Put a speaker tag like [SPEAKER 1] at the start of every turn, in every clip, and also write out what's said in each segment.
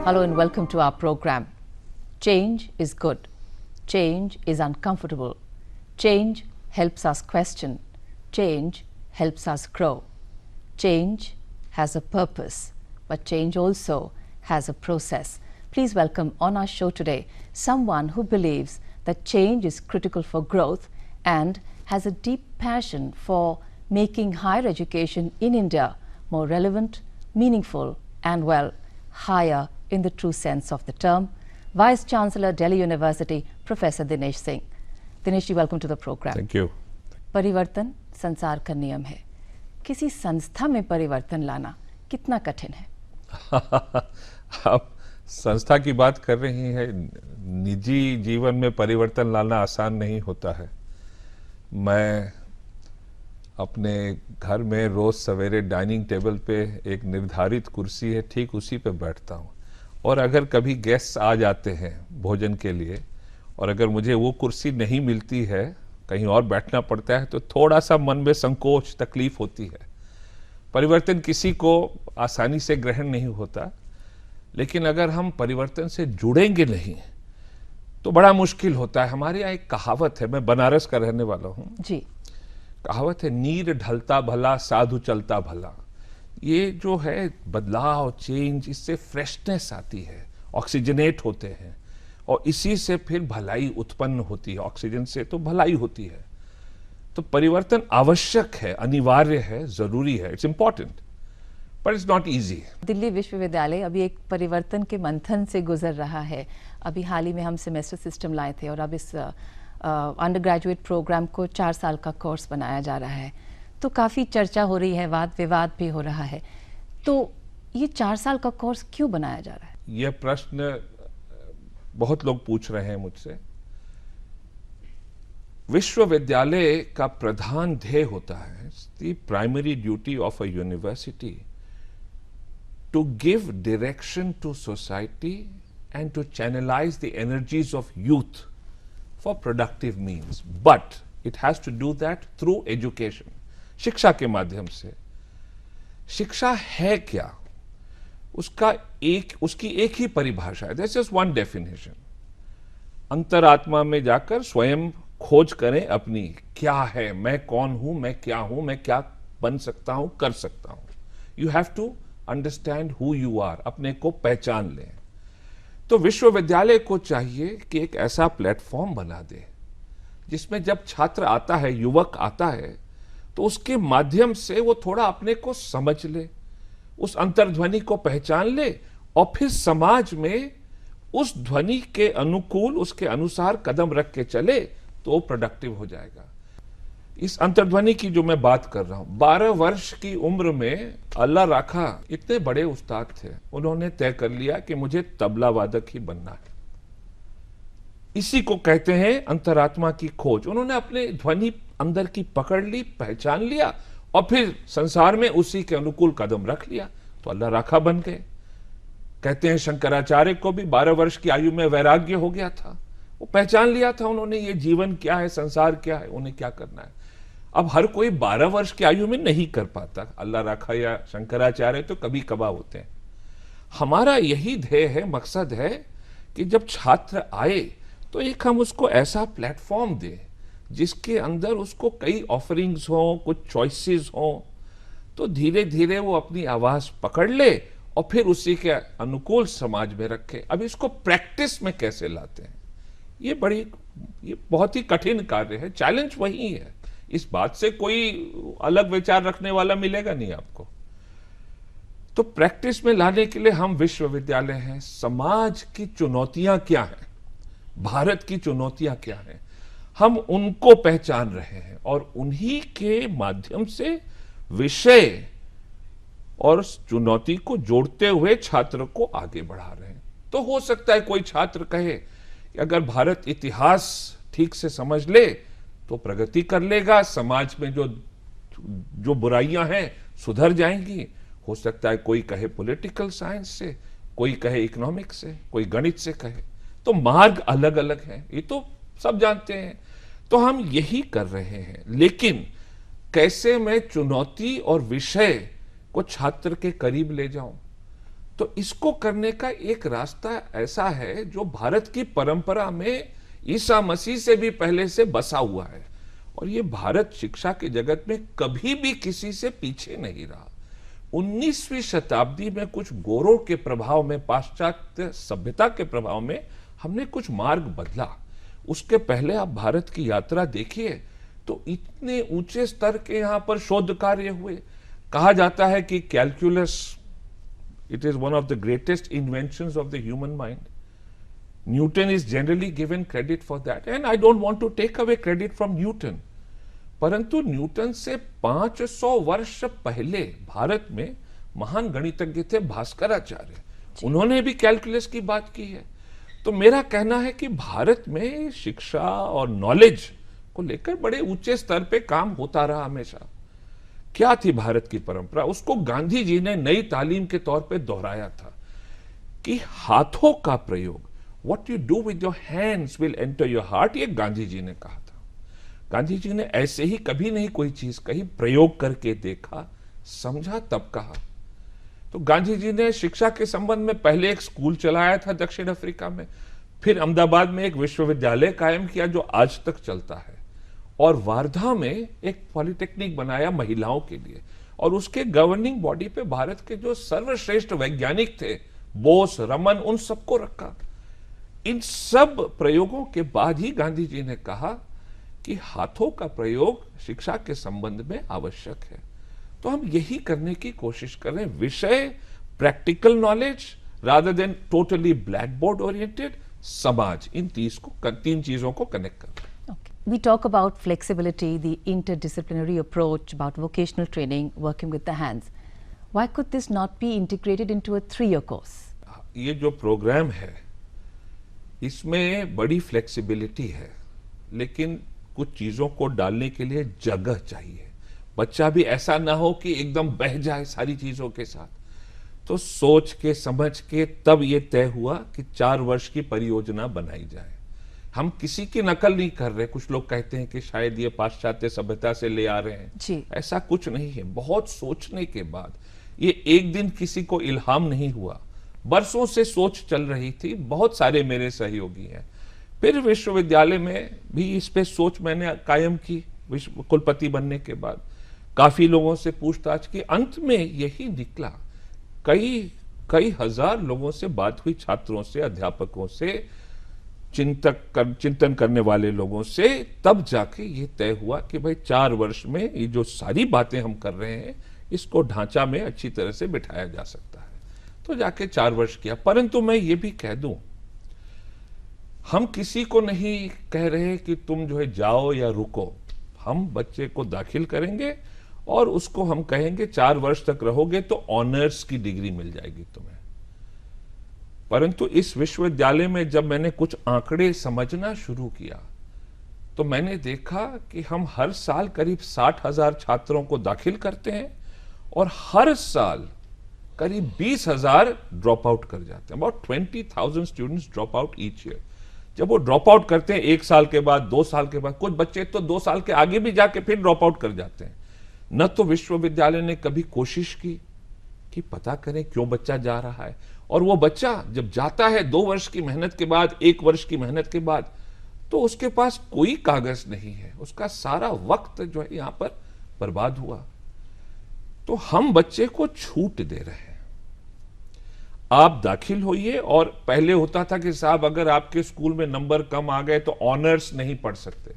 [SPEAKER 1] Hello and welcome to our program. Change is good. Change is uncomfortable. Change helps us question. Change helps us grow. Change has a purpose, but change also has a process. Please welcome on our show today someone who believes that change is critical for growth and has a deep passion for making higher education in India more relevant, meaningful, and well, higher in the true sense of the term. Vice Chancellor, Delhi University, Professor Dinesh Singh. Dinesh ji, welcome to the program.
[SPEAKER 2] Thank you.
[SPEAKER 1] परिवर्तन संसार का नियम है. किसी संस्था में परिवर्तन लाना कितना कठिन है?
[SPEAKER 2] आप संस्था की बात कर रही हैं. निजी जीवन में परिवर्तन लाना आसान नहीं होता है. मैं अपने घर में रोज सवेरे डाइनिंग टेबल पे एक निर्धारित कुर्सी है, ठीक उसी पे बैठता हूँ. और अगर कभी गेस्ट आ जाते हैं भोजन के लिए और अगर मुझे वो कुर्सी नहीं मिलती है, कहीं और बैठना पड़ता है, तो थोड़ा सा मन में संकोच, तकलीफ होती है. परिवर्तन किसी को आसानी से ग्रहण नहीं होता, लेकिन अगर हम परिवर्तन से जुड़ेंगे नहीं तो बड़ा मुश्किल होता है. हमारे यहाँ एक कहावत है, मैं बनारस का रहने वाला हूँ
[SPEAKER 1] जी.
[SPEAKER 2] कहावत है, नीर ढलता भला साधु चलता भला. ये जो है बदलाव, चेंज, इससे फ्रेशनेस आती है, ऑक्सीजनेट होते हैं और इसी से फिर भलाई उत्पन्न होती है. ऑक्सीजन से तो भलाई होती है. तो परिवर्तन आवश्यक है, अनिवार्य है, जरूरी है. It's important but it's not easy.
[SPEAKER 1] Delhi विश्वविद्यालय अभी एक परिवर्तन के मंथन से गुजर रहा है. अभी हाल ही में हम सेमेस्टर सिस्टम लाए थे और अब इस अंडर ग्रेजुएट प्रोग्राम को 4 साल का कोर्स बनाया जा रहा है. तो काफ़ी चर्चा हो रही है, वाद विवाद भी हो रहा है. तो ये 4 साल का कोर्स क्यों बनाया जा रहा है?
[SPEAKER 2] यह प्रश्न बहुत लोग पूछ रहे हैं मुझसे. विश्वविद्यालय का प्रधान ध्येय होता है, the primary duty of a university to give direction to society and to channelize the energies of youth for productive means. But it has to do that through education. शिक्षा के माध्यम से. शिक्षा है क्या? उसकी एक ही परिभाषा है. This is one definition. अंतरात्मा में जाकर स्वयं खोज करें अपनी, क्या है, मैं कौन हूं, मैं क्या हूं, मैं क्या बन सकता हूं, कर सकता हूं. You have to understand who you are. अपने को पहचान लें. तो विश्वविद्यालय को चाहिए कि एक ऐसा प्लेटफॉर्म बना दे जिसमें जब छात्र आता है, युवक आता है, तो उसके माध्यम से वो थोड़ा अपने को समझ ले, उस अंतर्ध्वनि को पहचान ले और फिर समाज में उस ध्वनि के अनुकूल, उसके अनुसार कदम रख के चले तो वो प्रोडक्टिव हो जाएगा. इस अंतर्ध्वनि की जो मैं बात कर रहा हूं, 12 वर्ष की उम्र में अल्लाह राखा इतने बड़े उस्ताद थे, उन्होंने तय कर लिया कि मुझे तबला वादक ही बनना है. इसी को कहते हैं अंतरात्मा की खोज. उन्होंने अपने ध्वनि अंदर की पकड़ ली, पहचान लिया और फिर संसार में उसी के अनुकूल कदम रख लिया तो अल्लाह राखा बन गए. कहते हैं शंकराचार्य को भी 12 वर्ष की आयु में वैराग्य हो गया था. वो पहचान लिया था उन्होंने, ये जीवन क्या है, संसार क्या है, उन्हें क्या करना है. अब हर कोई 12 वर्ष की आयु में नहीं कर पाता. अल्लाह राखा या शंकराचार्य तो कभी कभार होते हैं. हमारा यही ध्येय है, मकसद है कि जब छात्र आए तो एक हम उसको ऐसा प्लेटफॉर्म दें जिसके अंदर उसको कई ऑफरिंग्स हों, कुछ चॉइसेस हों, तो धीरे धीरे वो अपनी आवाज पकड़ ले और फिर उसी के अनुकूल समाज में रखे. अब इसको प्रैक्टिस में कैसे लाते हैं, ये बहुत ही कठिन कार्य है. चैलेंज वही है. इस बात से कोई अलग विचार रखने वाला मिलेगा नहीं आपको. तो प्रैक्टिस में लाने के लिए हम विश्वविद्यालय हैं. समाज की चुनौतियां क्या हैं, भारत की चुनौतियां क्या हैं, हम उनको पहचान रहे हैं और उन्हीं के माध्यम से विषय और चुनौती को जोड़ते हुए छात्र को आगे बढ़ा रहे हैं. तो हो सकता है कोई छात्र कहे कि अगर भारत इतिहास ठीक से समझ ले तो प्रगति कर लेगा, समाज में जो बुराइयां हैं सुधर जाएंगी. हो सकता है कोई कहे पॉलिटिकल साइंस से, कोई कहे इकोनॉमिक्स से, कोई गणित से कहे. तो मार्ग अलग अलग हैं, ये तो सब जानते हैं. तो हम यही कर रहे हैं. लेकिन कैसे मैं चुनौती और विषय को छात्र के करीब ले जाऊं, तो इसको करने का एक रास्ता ऐसा है जो भारत की परंपरा में ईसा मसीह से भी पहले से बसा हुआ है, और ये भारत शिक्षा के जगत में कभी भी किसी से पीछे नहीं रहा। 19वीं शताब्दी में कुछ गोरों के प्रभाव में, पाश्चात्य सभ्यता के प्रभाव में हमने कुछ मार्ग बदला। उसके पहले आप भारत की यात्रा देखिए तो इतने ऊंचे स्तर के यहां पर शोध कार्य हुए। कहा जाता है कि calculus, it is one of the greatest inventions of the human mind. Newton is generally given credit for that, and I don't want to take away credit from Newton. परंतु न्यूटन से 500 वर्ष पहले भारत में महान गणितज्ञ थे भास्कराचार्य, उन्होंने भी कैलकुलस की बात की है। तो मेरा कहना है कि भारत में शिक्षा और नॉलेज को लेकर बड़े ऊंचे स्तर पे काम होता रहा हमेशा। क्या थी भारत की परंपरा, उसको गांधी जी ने नई तालीम के तौर पे दोहराया था कि हाथों का प्रयोग, what you do with your hands will enter your heart, ये गांधी जी ने कहा था। गांधी जी ने ऐसे ही कभी नहीं कोई चीज कही, प्रयोग करके देखा, समझा, तब कहा। तो गांधी जी ने शिक्षा के संबंध में पहले एक स्कूल चलाया था दक्षिण अफ्रीका में, फिर अहमदाबाद में एक विश्वविद्यालय कायम किया जो आज तक चलता है, और वार्धा में एक पॉलिटेक्निक बनाया महिलाओं के लिए, और उसके गवर्निंग बॉडी पे भारत के जो सर्वश्रेष्ठ वैज्ञानिक थे, बोस, रमन, उन सबको रखा। इन सब प्रयोगों के बाद ही गांधी जी ने कहा कि हाथों का प्रयोग शिक्षा के संबंध में आवश्यक है। तो हम यही करने की कोशिश कर रहे हैं, विषय practical knowledge rather than totally black board oriented, समाज, इन तीन चीजों को कनेक्ट कर रहे हैं।
[SPEAKER 1] We talk about flexibility, the interdisciplinary approach, about vocational training, working with the hands. Why could this not be integrated into a 3-year course?
[SPEAKER 2] ये जो programme है इसमें बड़ी फ्लेक्सिबिलिटी है, लेकिन कुछ चीजों को डालने के लिए जगह चाहिए। बच्चा भी ऐसा ना हो कि एकदम बह जाए सारी चीजों के साथ। तो सोच के, समझ के तब ये तय हुआ कि 4 वर्ष की परियोजना बनाई जाए। हम किसी की नकल नहीं कर रहे। कुछ लोग कहते हैं कि शायद ये पाश्चात्य सभ्यता से ले आ रहे हैं
[SPEAKER 1] जी।
[SPEAKER 2] ऐसा कुछ नहीं है। बहुत सोचने के बाद, ये एक दिन किसी को इल्हाम नहीं हुआ, बरसों से सोच चल रही थी। बहुत सारे मेरे सहयोगी हैं। फिर विश्वविद्यालय में भी इस पे सोच मैंने कायम की। कुलपति बनने के बाद काफी लोगों से पूछताछ की, अंत में यही निकला। कई हजार लोगों से बात हुई, छात्रों से, अध्यापकों से, चिंतन करने वाले लोगों से, तब जाके ये तय हुआ कि भाई 4 वर्ष में ये जो सारी बातें हम कर रहे हैं इसको ढांचा में अच्छी तरह से बिठाया जा सकता है। तो जाके 4 वर्ष किया। परंतु मैं ये भी कह दूं, हम किसी को नहीं कह रहे कि तुम जो है जाओ या रुको। हम बच्चे को दाखिल करेंगे और उसको हम कहेंगे 4 वर्ष तक रहोगे तो ऑनर्स की डिग्री मिल जाएगी तुम्हें। परंतु इस विश्वविद्यालय में जब मैंने कुछ आंकड़े समझना शुरू किया तो मैंने देखा कि हम हर साल करीब 60,000 छात्रों को दाखिल करते हैं और हर साल करीब 20,000 ड्रॉप आउट कर जाते हैं। About 20,000 students drop out each year. जब वो ड्रॉप आउट करते हैं 1 साल के बाद, 2 साल के बाद, कुछ बच्चे तो 2 साल के आगे भी जाके फिर ड्रॉप आउट कर जाते हैं। न तो विश्वविद्यालय ने कभी कोशिश की कि पता करें क्यों बच्चा जा रहा है, और वो बच्चा जब जाता है 2 वर्ष की मेहनत के बाद, 1 वर्ष की मेहनत के बाद, तो उसके पास कोई कागज नहीं है। उसका सारा वक्त जो है यहां पर बर्बाद हुआ। तो हम बच्चे को छूट दे रहे हैं, आप दाखिल होइए। और पहले होता था कि साहब अगर आपके स्कूल में नंबर कम आ गए तो ऑनर्स नहीं पढ़ सकते।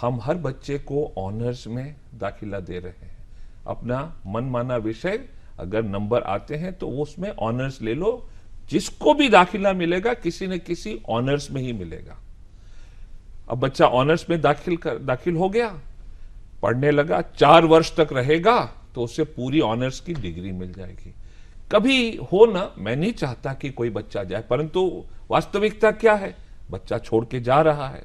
[SPEAKER 2] हम हर बच्चे को ऑनर्स में दाखिला दे रहे हैं। अपना मनमाना विषय अगर नंबर आते हैं तो उसमें ऑनर्स ले लो। जिसको भी दाखिला मिलेगा किसी न किसी ऑनर्स में ही मिलेगा। अब बच्चा ऑनर्स में दाखिल हो गया, पढ़ने लगा, 4 वर्ष तक रहेगा तो उसे पूरी ऑनर्स की डिग्री मिल जाएगी। कभी हो ना, मैं नहीं चाहता कि कोई बच्चा जाए, परंतु वास्तविकता क्या है, बच्चा छोड़ के जा रहा है।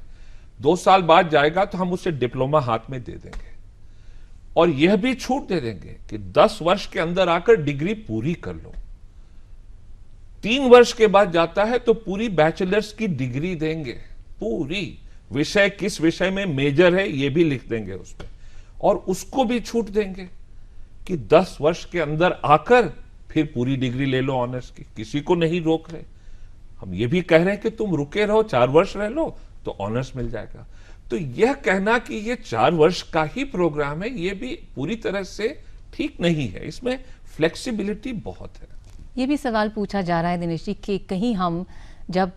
[SPEAKER 2] 2 साल बाद जाएगा तो हम उसे डिप्लोमा हाथ में दे देंगे और यह भी छूट दे देंगे कि 10 वर्ष के अंदर आकर डिग्री पूरी कर लो। 3 वर्ष के बाद जाता है तो पूरी बैचलर्स की डिग्री देंगे, पूरी विषय, किस विषय में मेजर है यह भी लिख देंगे उसमें। और उसको भी छूट देंगे कि 10 वर्ष के अंदर आकर फिर पूरी डिग्री ले लो ऑनर्स की, किसी को नहीं रोक रहे। हम ये भी कह रहे हैं कि तुम रुके रहो, 4 वर्ष रह लो तो ऑनर्स मिल जाएगा। तो यह कहना कि ये 4 वर्ष का ही प्रोग्राम है, ये भी पूरी तरह से ठीक नहीं है। इसमें फ्लेक्सिबिलिटी बहुत है।
[SPEAKER 1] ये भी सवाल पूछा जा रहा है दिनेश जी कि कहीं हम जब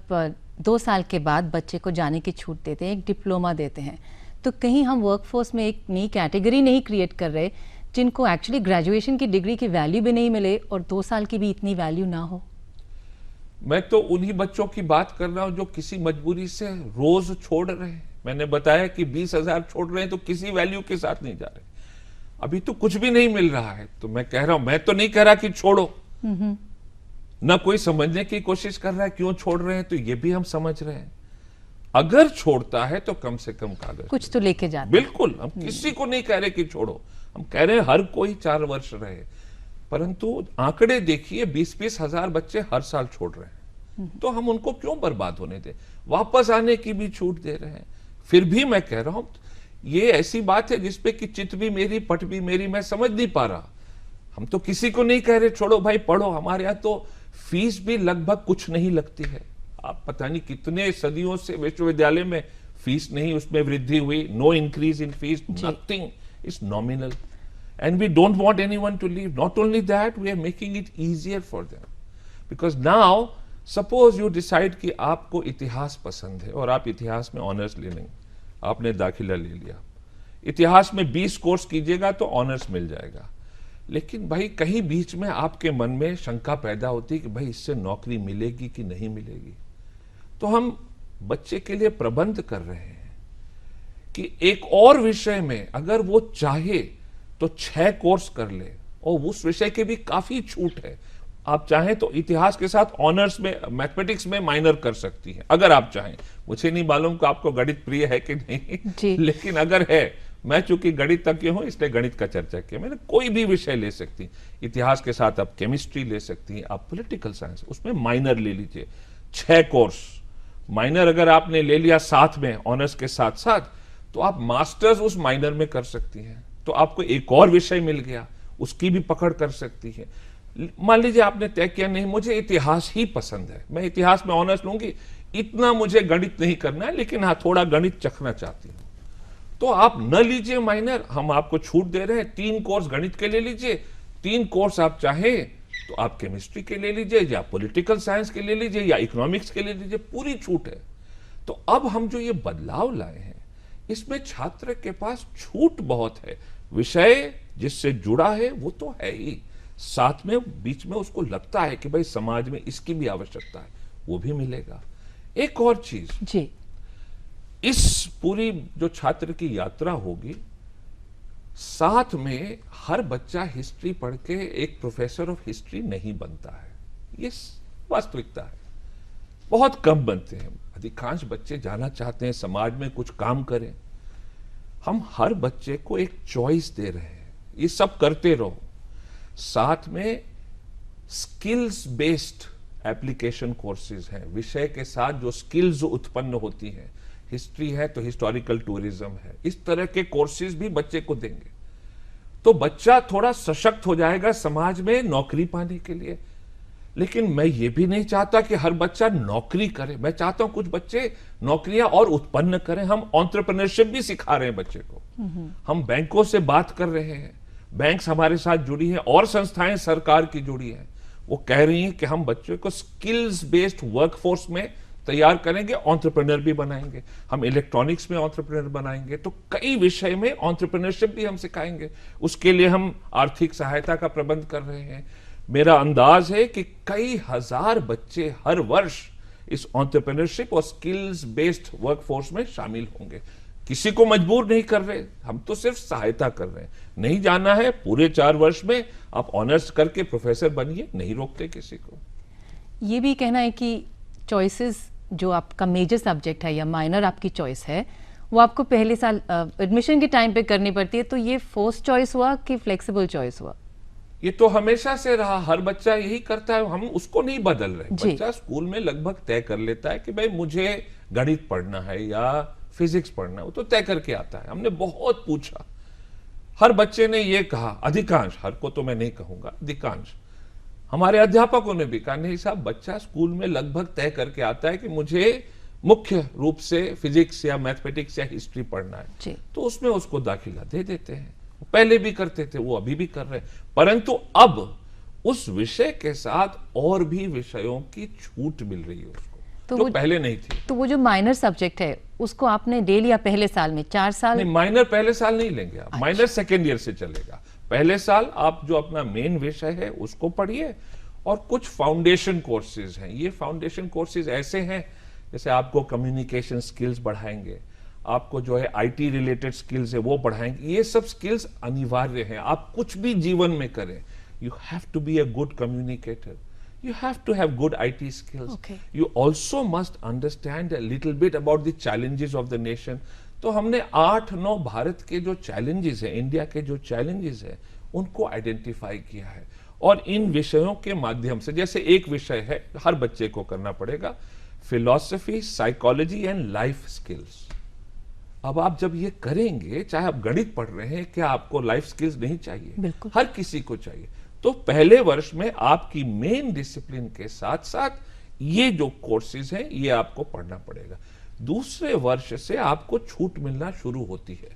[SPEAKER 1] 2 साल के बाद बच्चे को जाने की छूट देते हैं, एक डिप्लोमा देते हैं, तो कहीं हम वर्कफोर्स में एक नई कैटेगरी नहीं क्रिएट कर रहे जिनको एक्चुअली ग्रेजुएशन की डिग्री की वैल्यू भी नहीं मिले और 2 साल की भी इतनी वैल्यू ना हो?
[SPEAKER 2] मैं तो उन्हीं बच्चों की बात कर रहा हूं जो किसी मजबूरी से रोज छोड़ रहे हैं। मैंने बताया कि 20,000 छोड़ रहे हैं तो किसी वैल्यू के साथ नहीं जा रहे। अभी तो कुछ भी नहीं मिल रहा है, तो मैं कह रहा हूं, मैं तो नहीं कह रहा कि छोड़ो, ना कोई समझने की कोशिश कर रहा है क्यों छोड़ रहे हैं, तो ये भी हम समझ रहे हैं। अगर छोड़ता है तो कम से कम कागज
[SPEAKER 1] कुछ तो लेके जाते।
[SPEAKER 2] बिल्कुल, हम किसी को नहीं कह रहे कि छोड़ो, हम कह रहे हैं हर कोई 4 वर्ष रहे। परंतु आंकड़े देखिए, 20-20 हजार बच्चे हर साल छोड़ रहे हैं, तो हम उनको क्यों बर्बाद होने दें? वापस आने की भी छूट दे रहे हैं। फिर भी मैं कह रहा हूं, ये ऐसी बात है जिसपे कि चित भी मेरी पट भी मेरी, मैं समझ नहीं पा रहा। हम तो किसी को नहीं कह रहे छोड़ो भाई पढ़ो। हमारे यहाँ तो फीस भी लगभग कुछ नहीं लगती है। आप पता नहीं कितने सदियों से विश्वविद्यालय में फीस नहीं, उसमें वृद्धि हुई, no increase in fees, nothing, is nominal, and we don't want anyone to leave. Not only that, we are making it easier for them, because now suppose you decide कि आपको इतिहास पसंद है और आप इतिहास में ऑनर्स ले लेंगे, आपने दाखिला ले लिया, इतिहास में 20 कोर्स कीजिएगा तो ऑनर्स मिल जाएगा। लेकिन भाई कहीं बीच में आपके मन में शंका पैदा होती है कि भाई इससे नौकरी मिलेगी कि नहीं मिलेगी। तो हम बच्चे के लिए प्रबंध कर रहे हैं कि एक और विषय में अगर वो चाहे तो 6 कोर्स कर ले, और उस विषय के भी काफी छूट है। आप चाहें तो इतिहास के साथ ऑनर्स में मैथमेटिक्स में माइनर कर सकती हैं, अगर आप चाहें। मुझे नहीं मालूम कि आपको गणित प्रिय है कि नहीं, लेकिन अगर है, मैं चूंकि गणित तक हूं इसलिए गणित का चर्चा किया मैंने। कोई भी विषय ले सकती, इतिहास के साथ आप केमिस्ट्री ले सकती हैं, आप पॉलिटिकल साइंस, उसमें माइनर ले लीजिए। 6 कोर्स माइनर अगर आपने ले लिया साथ में ऑनर्स के साथ साथ, तो आप मास्टर्स उस माइनर में कर सकती हैं। तो आपको एक और विषय मिल गया, उसकी भी पकड़ कर सकती है। मान लीजिए आपने तय किया नहीं मुझे इतिहास ही पसंद है, मैं इतिहास में ऑनर्स लूंगी, इतना मुझे गणित नहीं करना है, लेकिन हाँ थोड़ा गणित चखना चाहती हूं, तो आप न लीजिए माइनर, हम आपको छूट दे रहे हैं। 3 कोर्स गणित के ले लीजिए, 3 कोर्स आप चाहें तो आप केमिस्ट्री के ले लीजिए, या पॉलिटिकल साइंस के ले लीजिए, या इकोनॉमिक्स के ले लीजिए, पूरी छूट है। तो अब हम जो ये बदलाव लाए हैं, इसमें छात्र के पास छूट बहुत है। विषय जिससे जुड़ा है वो तो है ही, साथ में बीच में उसको लगता है कि भाई समाज में इसकी भी आवश्यकता है, वो भी मिलेगा। एक और चीज
[SPEAKER 1] जी,
[SPEAKER 2] इस पूरी जो छात्र की यात्रा होगी, साथ में हर बच्चा हिस्ट्री पढ़ के एक प्रोफेसर ऑफ हिस्ट्री नहीं बनता है, ये वास्तविकता है। बहुत कम बनते हैं, अधिकांश बच्चे जाना चाहते हैं समाज में कुछ काम करें। हम हर बच्चे को एक चॉइस दे रहे हैं, ये सब करते रहो। साथ में स्किल्स बेस्ड एप्लीकेशन कोर्सेज हैं, विषय के साथ जो स्किल्स उत्पन्न होती हैं, हिस्ट्री है तो हिस्टोरिकल टूरिज्म है, इस तरह के कोर्सेज भी बच्चे को देंगे, तो बच्चा थोड़ा सशक्त हो जाएगा समाज में नौकरी पाने के लिए। लेकिन मैं ये भी नहीं चाहता कि हर बच्चा नौकरी करे, मैं चाहता हूं कुछ बच्चे नौकरियां और उत्पन्न करें। हम एंटरप्रेन्योरशिप भी सिखा रहे हैं बच्चे को, हम बैंकों से बात कर रहे हैं, बैंक्स हमारे साथ जुड़ी हैं और संस्थाएं सरकार की जुड़ी हैं, वो कह रही हैं कि हम बच्चों को स्किल्स बेस्ड वर्कफोर्स में तैयार करेंगे, एंटरप्रेन्योर भी बनाएंगे। हम इलेक्ट्रॉनिक्स में एंटरप्रेन्योर बनाएंगे, तो कई विषय में एंटरप्रेन्योरशिप भी हम सिखाएंगे। उसके लिए हम आर्थिक सहायता का प्रबंध कर रहे हैं। मेरा अंदाज है कि कई हजार बच्चे हर वर्ष इस एंटरप्रेन्योरशिप और स्किल्स बेस्ड वर्कफोर्स में शामिल होंगे। किसी को मजबूर नहीं कर रहे, हम तो सिर्फ सहायता कर रहे हैं। नहीं जाना है पूरे 4 वर्ष में आप ऑनर्स करके प्रोफेसर बनिए, नहीं रोकते किसी को।
[SPEAKER 1] ये भी कहना है कि चॉइसेस जो आपका मेजर सब्जेक्ट है या माइनर आपकी चॉइस है, वो आपको पहले साल एडमिशन के टाइम पे करनी पड़ती है, तो ये फोर्स चॉइस हुआ कि फ्लेक्सिबल चॉइस हुआ?
[SPEAKER 2] ये तो हमेशा से रहा, हर बच्चा यही करता है, हम उसको नहीं बदल रहे। बच्चा स्कूल में लगभग तय कर लेता है कि भाई मुझे गणित पढ़ना है या फिजिक्स पढ़ना है, वो तो तय करके आता है। हमने बहुत पूछा, हर बच्चे ने ये कहा, अधिकांश, हर को तो मैं नहीं कहूंगा, अधिकांश, हमारे अध्यापकों ने भी कहा नहीं साहब, बच्चा स्कूल में लगभग तय करके आता है कि मुझे मुख्य रूप से फिजिक्स या मैथमेटिक्स या हिस्ट्री पढ़ना है,
[SPEAKER 1] जी।
[SPEAKER 2] तो उसमें उसको दाखिला दे देते हैं। पहले भी करते थे, वो अभी भी कर रहे हैं, परंतु अब उस विषय के साथ और भी विषयों की छूट मिल रही है उसको,
[SPEAKER 1] तो
[SPEAKER 2] जो
[SPEAKER 1] वो
[SPEAKER 2] पहले नहीं थी।
[SPEAKER 1] तो वो जो माइनर सब्जेक्ट है उसको आपने ले लिया पहले साल में, 4 साल?
[SPEAKER 2] नहीं, माइनर पहले साल नहीं लेंगे आप, माइनर सेकेंड ईयर से चलेगा। पहले साल आप जो अपना मेन विषय है उसको पढ़िए, और कुछ फाउंडेशन कोर्सेज हैं। ये फाउंडेशन कोर्सेज ऐसे हैं जैसे आपको कम्युनिकेशन स्किल्स बढ़ाएंगे, आपको जो है आईटी रिलेटेड स्किल्स है वो बढ़ाएंगे। ये सब स्किल्स अनिवार्य हैं, आप कुछ भी जीवन में करें। You have to be a good communicator, you have to have good IT skills.
[SPEAKER 1] Okay.
[SPEAKER 2] You also must understand a little bit about the challenges of the nation. तो हमने 8-9 भारत के जो challenges हैं, इंडिया के जो challenges हैं, उनको identify किया है, और इन विषयों के माध्यम से, जैसे एक विषय है हर बच्चे को करना पड़ेगा, philosophy, psychology and life skills. अब आप जब ये करेंगे, चाहे आप गणित पढ़ रहे हैं, क्या आपको लाइफ स्किल्स नहीं चाहिए?
[SPEAKER 1] बिल्कुल।
[SPEAKER 2] हर किसी को चाहिए। तो पहले वर्ष में आपकी मेन डिसिप्लिन के साथ साथ ये जो कोर्सेज हैं ये आपको पढ़ना पड़ेगा। दूसरे वर्ष से आपको छूट मिलना शुरू होती है।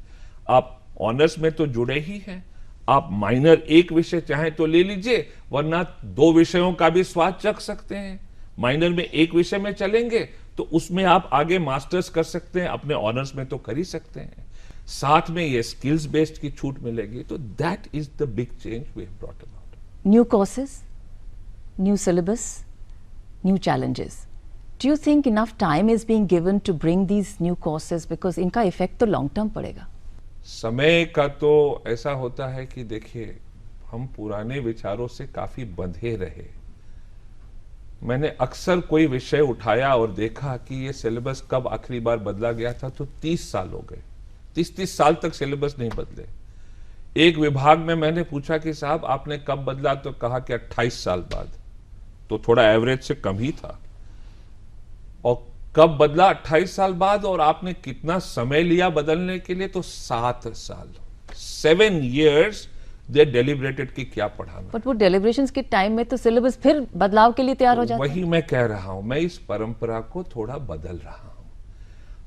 [SPEAKER 2] आप ऑनर्स में तो जुड़े ही हैं, आप माइनर एक विषय चाहे तो ले लीजिए, वरना 2 विषयों का भी स्वाद चख सकते हैं। माइनर में एक विषय में चलेंगे तो उसमें आप आगे मास्टर्स कर सकते हैं, अपने ऑनर्स में तो कर ही सकते हैं। साथ में ये स्किल्स बेस्ड की छूट मिलेगी। तो that is the big change we have brought about.
[SPEAKER 1] New courses, new syllabus, new challenges. Do you think enough time is being given to bring these new courses, because इनका effect तो long term पड़ेगा?
[SPEAKER 2] समय का तो ऐसा होता है कि देखिए, हम पुराने विचारों से काफी बंधे रहे। मैंने अक्सर कोई विषय उठाया और देखा कि ये सिलेबस कब आखिरी बार बदला गया था, तो 30 साल हो गए। 30 साल तक सिलेबस नहीं बदले। एक विभाग में मैंने पूछा कि साहब आपने कब बदला, तो कहा कि 28 साल बाद, तो थोड़ा एवरेज से कम ही था। और कब बदला? 28 साल बाद। और आपने कितना समय लिया बदलने के लिए? तो 7 साल, 7 years दे डेलिब्रेटेड कि क्या पढ़ाना।
[SPEAKER 1] बट वो डेलिब्रेशंस के टाइम में तो सिलेबस फिर बदलाव के लिए तैयार हो जाता है।
[SPEAKER 2] वही मैं कह रहा हूं, मैं इस परंपरा को थोड़ा बदल रहा हूं।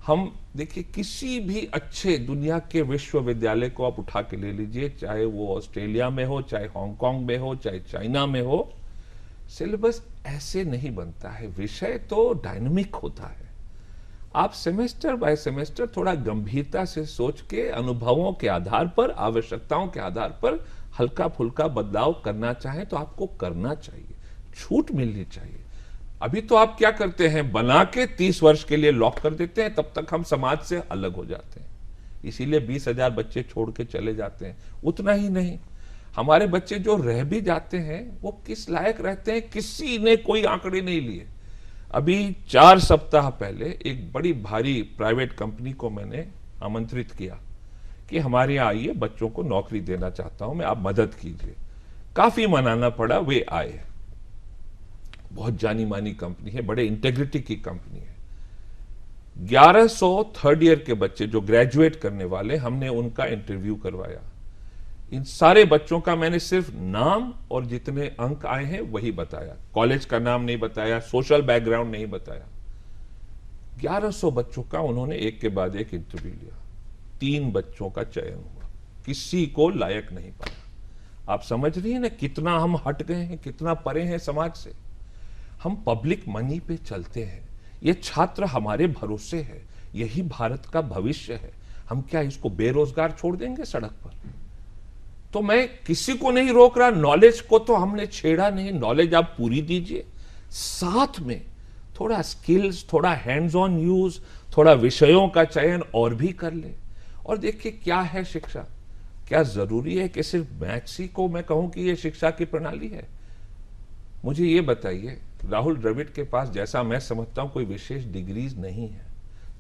[SPEAKER 2] हम देखिए, किसी भी अच्छे दुनिया के विश्वविद्यालय को आप उठा के ले लीजिए, चाहे वो ऑस्ट्रेलिया में हो, चाहे हांगकांग में हो, चाहे चाइना में हो, सिलेबस ऐसे नहीं बनता है। विषय तो डायनामिक होता है। आप सेमेस्टर बाय सेमेस्टर थोड़ा गंभीरता से सोच के, अनुभवों के आधार पर, आवश्यकताओं के आधार पर हल्का फुल्का बदलाव करना चाहें तो आपको करना चाहिए, छूट मिलनी चाहिए। अभी तो आप क्या करते हैं, बना के 30 वर्ष के लिए लॉक कर देते हैं, तब तक हम समाज से अलग हो जाते हैं। इसीलिए 20,000 बच्चे छोड़ के चले जाते हैं। उतना ही नहीं, हमारे बच्चे जो रह भी जाते हैं वो किस लायक रहते हैं, किसी ने कोई आंकड़े नहीं लिए। अभी 4 सप्ताह पहले एक बड़ी भारी प्राइवेट कंपनी को मैंने आमंत्रित किया कि हमारे यहाँ आइए, बच्चों को नौकरी देना चाहता हूं मैं, आप मदद कीजिए। काफी मनाना पड़ा, वे आए। बहुत जानी मानी कंपनी है, बड़े इंटेग्रिटी की कंपनी है। 1100 थर्ड ईयर के बच्चे जो ग्रेजुएट करने वाले, हमने उनका इंटरव्यू करवाया। इन सारे बच्चों का मैंने सिर्फ नाम और जितने अंक आए हैं वही बताया, कॉलेज का नाम नहीं बताया, सोशल बैकग्राउंड नहीं बताया। 1100 बच्चों का उन्होंने एक के बाद एक इंटरव्यू लिया। 3 बच्चों का चयन हुआ, किसी को लायक नहीं पाया। आप समझ रही हैं ना कितना हम हट गए हैं, कितना परे हैं समाज से। हम पब्लिक मनी पे चलते हैं। ये छात्र हमारे भरोसे है, यही भारत का भविष्य है। हम क्या इसको बेरोजगार छोड़ देंगे सड़क पर? तो मैं किसी को नहीं रोक रहा, नॉलेज को तो हमने छेड़ा नहीं, नॉलेज आप पूरी दीजिए, साथ में थोड़ा स्किल्स, थोड़ा हैंड्स ऑन यूज, थोड़ा विषयों का चयन और भी कर ले। और देखिए क्या है शिक्षा, क्या जरूरी है कि सिर्फ मैथ्स ही को मैं कहूं कि यह शिक्षा की प्रणाली है? मुझे ये बताइए, राहुल द्रविड़ के पास, जैसा मैं समझता हूं, कोई विशेष डिग्रीज नहीं है।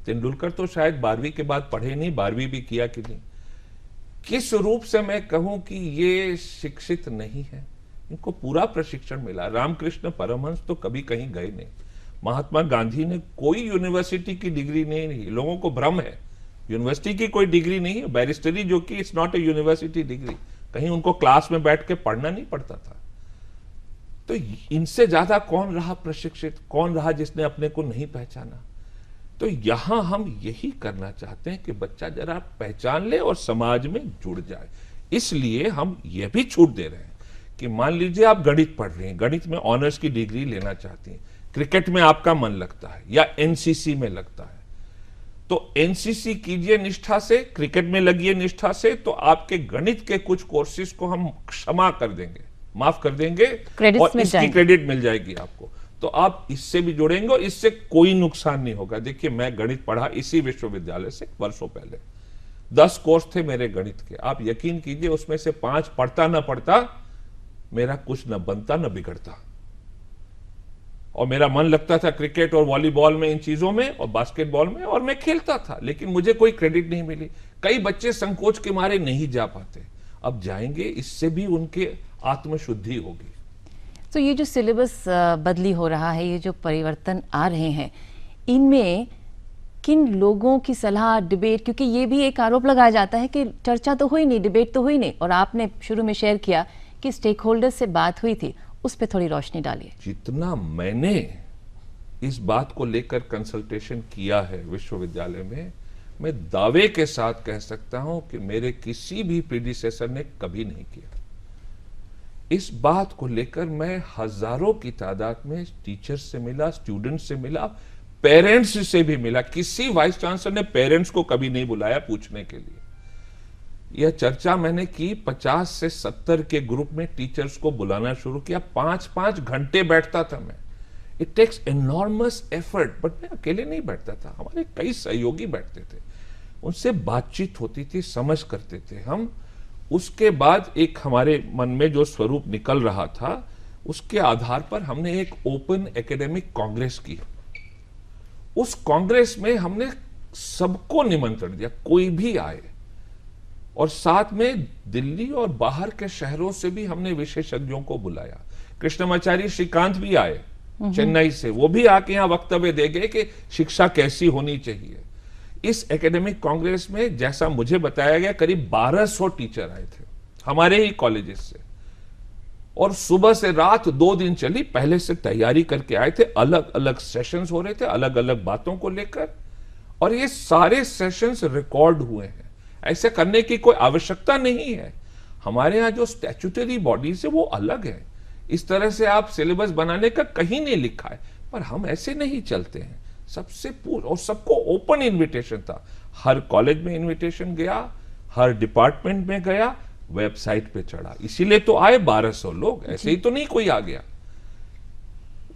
[SPEAKER 2] तेंदुलकर तो शायद 12वीं के बाद पढ़े नहीं, 12वीं भी किया कि नहीं। किस रूप से मैं कहूं कि ये शिक्षित नहीं है? इनको पूरा प्रशिक्षण मिला। रामकृष्ण परमहंस तो कभी कहीं गए नहीं। महात्मा गांधी ने कोई यूनिवर्सिटी की डिग्री नहीं ली। लोगों को भ्रम है यूनिवर्सिटी की कोई डिग्री नहीं है। बैरिस्टरी जो कि it's not a university degree, कहीं उनको क्लास में बैठ के पढ़ना नहीं पड़ता था। तो इनसे ज्यादा कौन रहा प्रशिक्षित, कौन रहा जिसने अपने को नहीं पहचाना? तो यहां हम यही करना चाहते हैं कि बच्चा जरा पहचान ले और समाज में जुड़ जाए। इसलिए हम यह भी छूट दे रहे हैं कि मान लीजिए आप गणित पढ़ रहे हैं, गणित में ऑनर्स की डिग्री लेना चाहती हैं, क्रिकेट में आपका मन लगता है या एनसीसी में लगता है, तो एनसीसी कीजिए निष्ठा से, क्रिकेट में लगिए निष्ठा से, तो आपके गणित के कुछ कोर्सेज को हम क्षमा कर देंगे, माफ कर देंगे और इसकी क्रेडिट मिल जाएगी आपको। तो आप इससे भी जुड़ेंगे और इससे कोई नुकसान नहीं होगा। देखिए, मैं गणित पढ़ा इसी विश्वविद्यालय से वर्षों पहले, 10 कोर्स थे मेरे गणित के। आप यकीन कीजिए उसमें से 5 पढ़ता ना पढ़ता मेरा कुछ न बनता न बिगड़ता, और मेरा मन लगता था क्रिकेट और वॉलीबॉल में, इन चीजों में और बास्केटबॉल में, और मैं खेलता था, लेकिन मुझे कोई क्रेडिट नहीं मिली। कई बच्चे संकोच के मारे नहीं जा पाते, अब जाएंगे, इससे भी उनके आत्मशुद्धि होगी।
[SPEAKER 1] तो ये जो सिलेबस बदली हो रहा है, ये जो परिवर्तन आ रहे हैं, इनमें किन लोगों की सलाह, डिबेट, क्योंकि ये भी एक आरोप लगाया जाता है कि चर्चा तो हुई नहीं, डिबेट तो हुई नहीं, और आपने शुरू में शेयर किया कि स्टेक होल्डर से बात हुई थी, उस पर थोड़ी रोशनी डालिए।
[SPEAKER 2] जितना मैंने इस बात को लेकर कंसल्टेशन किया है विश्वविद्यालय में, मैं दावे के साथ कह सकता हूं कि मेरे किसी भी प्रीडिसेसर ने कभी नहीं किया। इस बात को लेकर मैं हजारों की तादाद में टीचर्स से मिला, स्टूडेंट्स से मिला, पेरेंट्स से भी मिला। किसी वाइस चांसलर ने पेरेंट्स को कभी नहीं बुलाया पूछने के लिए। यह चर्चा मैंने की, 50 से 70 के ग्रुप में टीचर्स को बुलाना शुरू किया, 5-5 घंटे बैठता था मैं। It takes enormous effort, but मैं अकेले नहीं बैठता था, हमारे कई सहयोगी बैठते थे, उनसे बातचीत होती थी, समझ करते थे हम। उसके बाद एक हमारे मन में जो स्वरूप निकल रहा था, उसके आधार पर हमने एक ओपन एकेडमिक कांग्रेस की। उस कांग्रेस में हमने सबको निमंत्रण दिया, कोई भी आए, और साथ में दिल्ली और बाहर के शहरों से भी हमने विशेषज्ञों को बुलाया। कृष्णमाचार्य श्रीकांत भी आए चेन्नई से, वो भी आके यहां वक्तव्य दे गए कि शिक्षा कैसी होनी चाहिए। इस एकेडमिक कांग्रेस में, जैसा मुझे बताया गया, करीब 1200 टीचर आए थे हमारे ही कॉलेजेस से, और सुबह से रात 2 दिन चली, पहले से तैयारी करके आए थे। अलग अलग सेशंस हो रहे थे, अलग अलग बातों को लेकर, और ये सारे सेशंस रिकॉर्ड हुए हैं। ऐसे करने की कोई आवश्यकता नहीं है। हमारे यहाँ जो स्टैट्यूटरी बॉडीज है वो अलग है, इस तरह से आप सिलेबस बनाने का कहीं नहीं लिखा है, पर हम ऐसे नहीं चलते हैं। सबसे और सबको ओपन इनविटेशन था, हर कॉलेज में इनविटेशन गया, हर डिपार्टमेंट में गया, वेबसाइट पे चढ़ा, इसीलिए तो आए 1200 लोग, ऐसे ही तो नहीं कोई आ गया।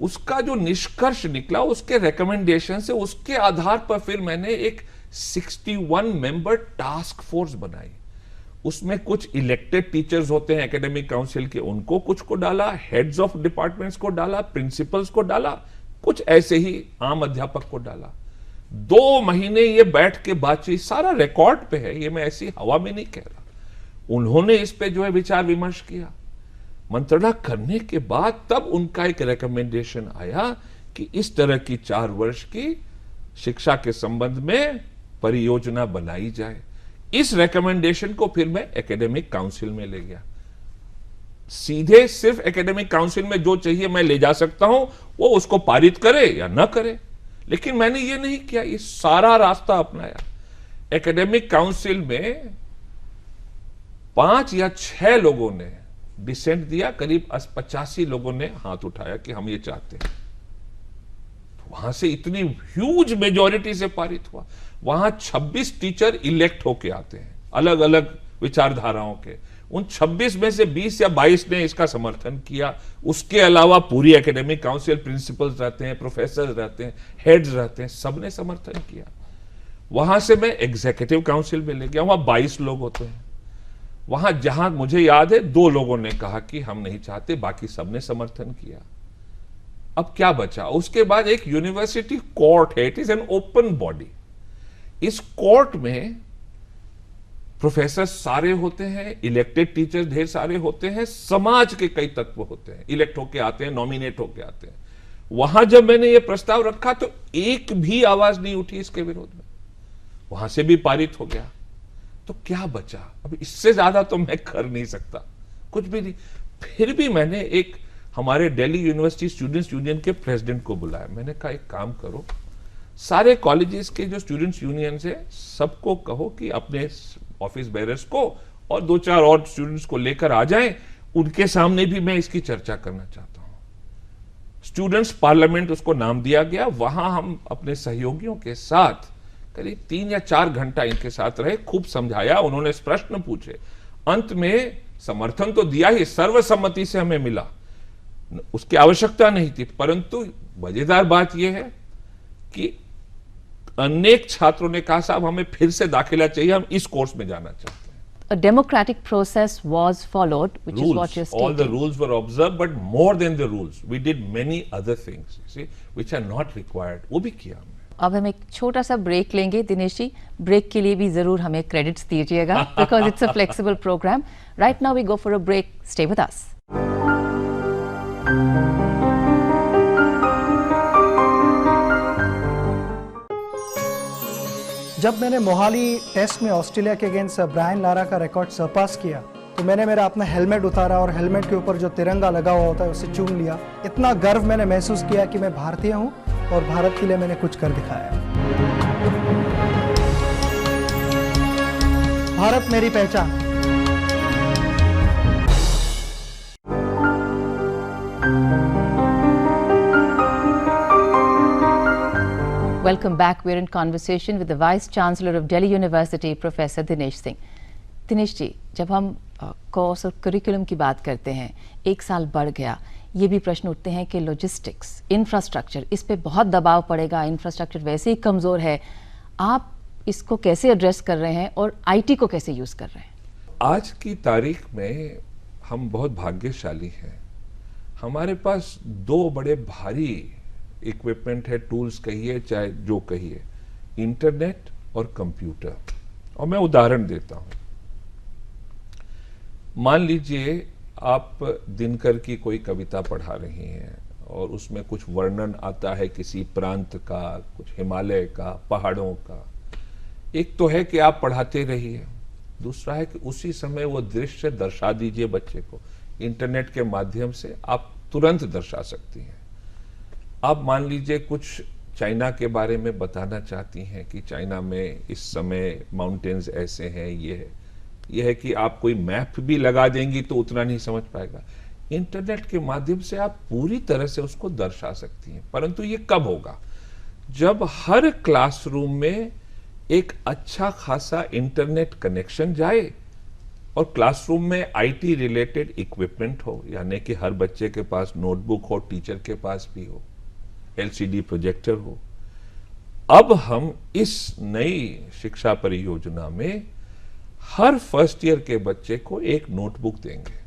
[SPEAKER 2] उसका जो निष्कर्ष निकला, उसके रिकमेंडेशन से, उसके आधार पर फिर मैंने एक 61 मेंबर टास्क फोर्स बनाई। उसमें कुछ इलेक्टेड टीचर्स होते हैं एकेडमिक काउंसिल के, उनको कुछ को डाला, हेड्स ऑफ डिपार्टमेंट्स को डाला, प्रिंसिपल्स को डाला, कुछ ऐसे ही आम अध्यापक को डाला। 2 महीने ये बैठ के बातचीत, सारा रिकॉर्ड पे है, ये मैं ऐसी हवा में नहीं कह रहा। उन्होंने इस पे जो है विचार विमर्श किया, मंत्रणा करने के बाद तब उनका एक रिकमेंडेशन आया कि इस तरह की 4 वर्ष की शिक्षा के संबंध में परियोजना बनाई जाए। इस रिकमेंडेशन को फिर मैं एकेडमिक काउंसिल में ले गया। सीधे सिर्फ एकेडमिक काउंसिल में जो चाहिए मैं ले जा सकता हूं, वो उसको पारित करे या ना करे, लेकिन मैंने ये नहीं किया, ये सारा रास्ता अपनाया। एकेडमिक काउंसिल में 5 या 6 लोगों ने डिसेंट दिया, करीब 85 लोगों ने हाथ उठाया कि हम ये चाहते हैं। वहां से इतनी ह्यूज मेजॉरिटी से पारित हुआ। वहां 26 टीचर इलेक्ट होके आते हैं, अलग अलग विचारधाराओं के। उन 26 में से 20 या 22 ने इसका समर्थन किया। उसके अलावा पूरी एकेडमिक काउंसिल, प्रिंसिपल्स रहते हैं, प्रोफेसर रहते हैं, हेड्स रहते हैं, सबने समर्थन किया। वहां से मैं एग्जीक्यूटिव काउंसिल में ले गया, वहां 22 लोग होते हैं। वहां जहां मुझे याद है 2 लोगों ने कहा कि हम नहीं चाहते, बाकी सबने समर्थन किया। अब क्या बचा? उसके बाद एक यूनिवर्सिटी कोर्ट है, it is an open body. इस कोर्ट में प्रोफेसर सारे होते हैं, इलेक्टेड टीचर्स ढेर सारे होते हैं, समाज के कई तत्व होते हैं, इलेक्ट होके आते हैं, नॉमिनेट होके आते हैं। वहां जब मैंने ये प्रस्ताव रखा तो एक भी आवाज नहीं उठी इसके विरोध में, वहां से भी पारित हो गया। तो क्या बचा? अब इससे ज्यादा तो मैं कर नहीं सकता, कुछ भी नहीं। फिर भी मैंने एक हमारे दिल्ली यूनिवर्सिटी स्टूडेंट्स यूनियन के प्रेसिडेंट को बुलाया। मैंने कहा एक काम करो, सारे कॉलेजेस के जो स्टूडेंट्स यूनियन है सबको कहो कि अपने ऑफिस बेरर्स को और 2-4 और स्टूडेंट्स को लेकर आ जाएं, उनके सामने भी मैं इसकी चर्चा करना चाहता हूं। स्टूडेंट्स पार्लियामेंट उसको नाम दिया गया। वहां हम अपने सहयोगियों के साथ करीब 3 या 4 घंटा इनके साथ रहे, खूब समझाया, उन्होंने प्रश्न पूछे, अंत में समर्थन तो दिया ही, सर्वसम्मति से हमें मिला, उसकी आवश्यकता नहीं थी। परंतु मजेदार बात यह है कि अनेक छात्रों ने कहा साहब हमें फिर से दाखिला चाहिए, हम इस कोर्स में जाना चाहते हैं।
[SPEAKER 1] A democratic process was followed, which is what you're stating.
[SPEAKER 2] All the rules were observed, but more than the rules, we did many other things, you see, which are not required. वो भी किया हमने।
[SPEAKER 1] अब हम एक छोटा सा break लेंगे दिनेश जी। ब्रेक के लिए भी जरूर हमें क्रेडिट्स दीजिएगा, because it's a flexible programme. Right now we go for a break, stay with us.
[SPEAKER 3] जब मैंने मोहाली टेस्ट में ऑस्ट्रेलिया के अगेंस्ट ब्रायन लारा का रिकॉर्ड सरपास किया तो मैंने मेरा अपना हेलमेट उतारा और हेलमेट के ऊपर जो तिरंगा लगा हुआ होता है उसे चूम लिया। इतना गर्व मैंने महसूस किया कि मैं भारतीय हूं और भारत के लिए मैंने कुछ कर दिखाया। भारत मेरी पहचान।
[SPEAKER 1] Welcome back. We're in conversation with the Vice Chancellor of Delhi University, Professor Dinesh Singh. Dinesh ji, जब हम कोर्स और करिकुलम की बात करते हैं, 1 साल बढ़ गया, ये भी प्रश्न उठते हैं कि लॉजिस्टिक्स, इंफ्रास्ट्रक्चर, इस पे बहुत दबाव पड़ेगा, इंफ्रास्ट्रक्चर वैसे ही कमज़ोर है। आप इसको कैसे एड्रेस कर रहे हैं और आईटी को कैसे यूज़ कर रहे हैं?
[SPEAKER 2] आज की तारीख में हम बहुत भाग्यशाली हैं। हमारे पास 2 बड़े भारी इक्विपमेंट है, टूल्स कहिए चाहे जो कहिए, इंटरनेट और कंप्यूटर। और मैं उदाहरण देता हूं। मान लीजिए आप दिनकर की कोई कविता पढ़ा रही हैं और उसमें कुछ वर्णन आता है किसी प्रांत का, कुछ हिमालय का, पहाड़ों का। एक तो है कि आप पढ़ाते रहिए, दूसरा है कि उसी समय वो दृश्य दर्शा दीजिए बच्चे को। इंटरनेट के माध्यम से आप तुरंत दर्शा सकती हैं। आप मान लीजिए कुछ चाइना के बारे में बताना चाहती हैं कि चाइना में इस समय माउंटेन्स ऐसे हैं, ये है कि आप कोई मैप भी लगा देंगी तो उतना नहीं समझ पाएगा। इंटरनेट के माध्यम से आप पूरी तरह से उसको दर्शा सकती हैं। परंतु ये कब होगा? जब हर क्लासरूम में एक अच्छा खासा इंटरनेट कनेक्शन जाए और क्लासरूम में आईटी रिलेटेड इक्विपमेंट हो, यानी कि हर बच्चे के पास नोटबुक हो, टीचर के पास भी हो, एलसीडी प्रोजेक्टर हो। अब हम इस नई शिक्षा परियोजना में हर फर्स्ट ईयर के बच्चे को एक नोटबुक देंगे।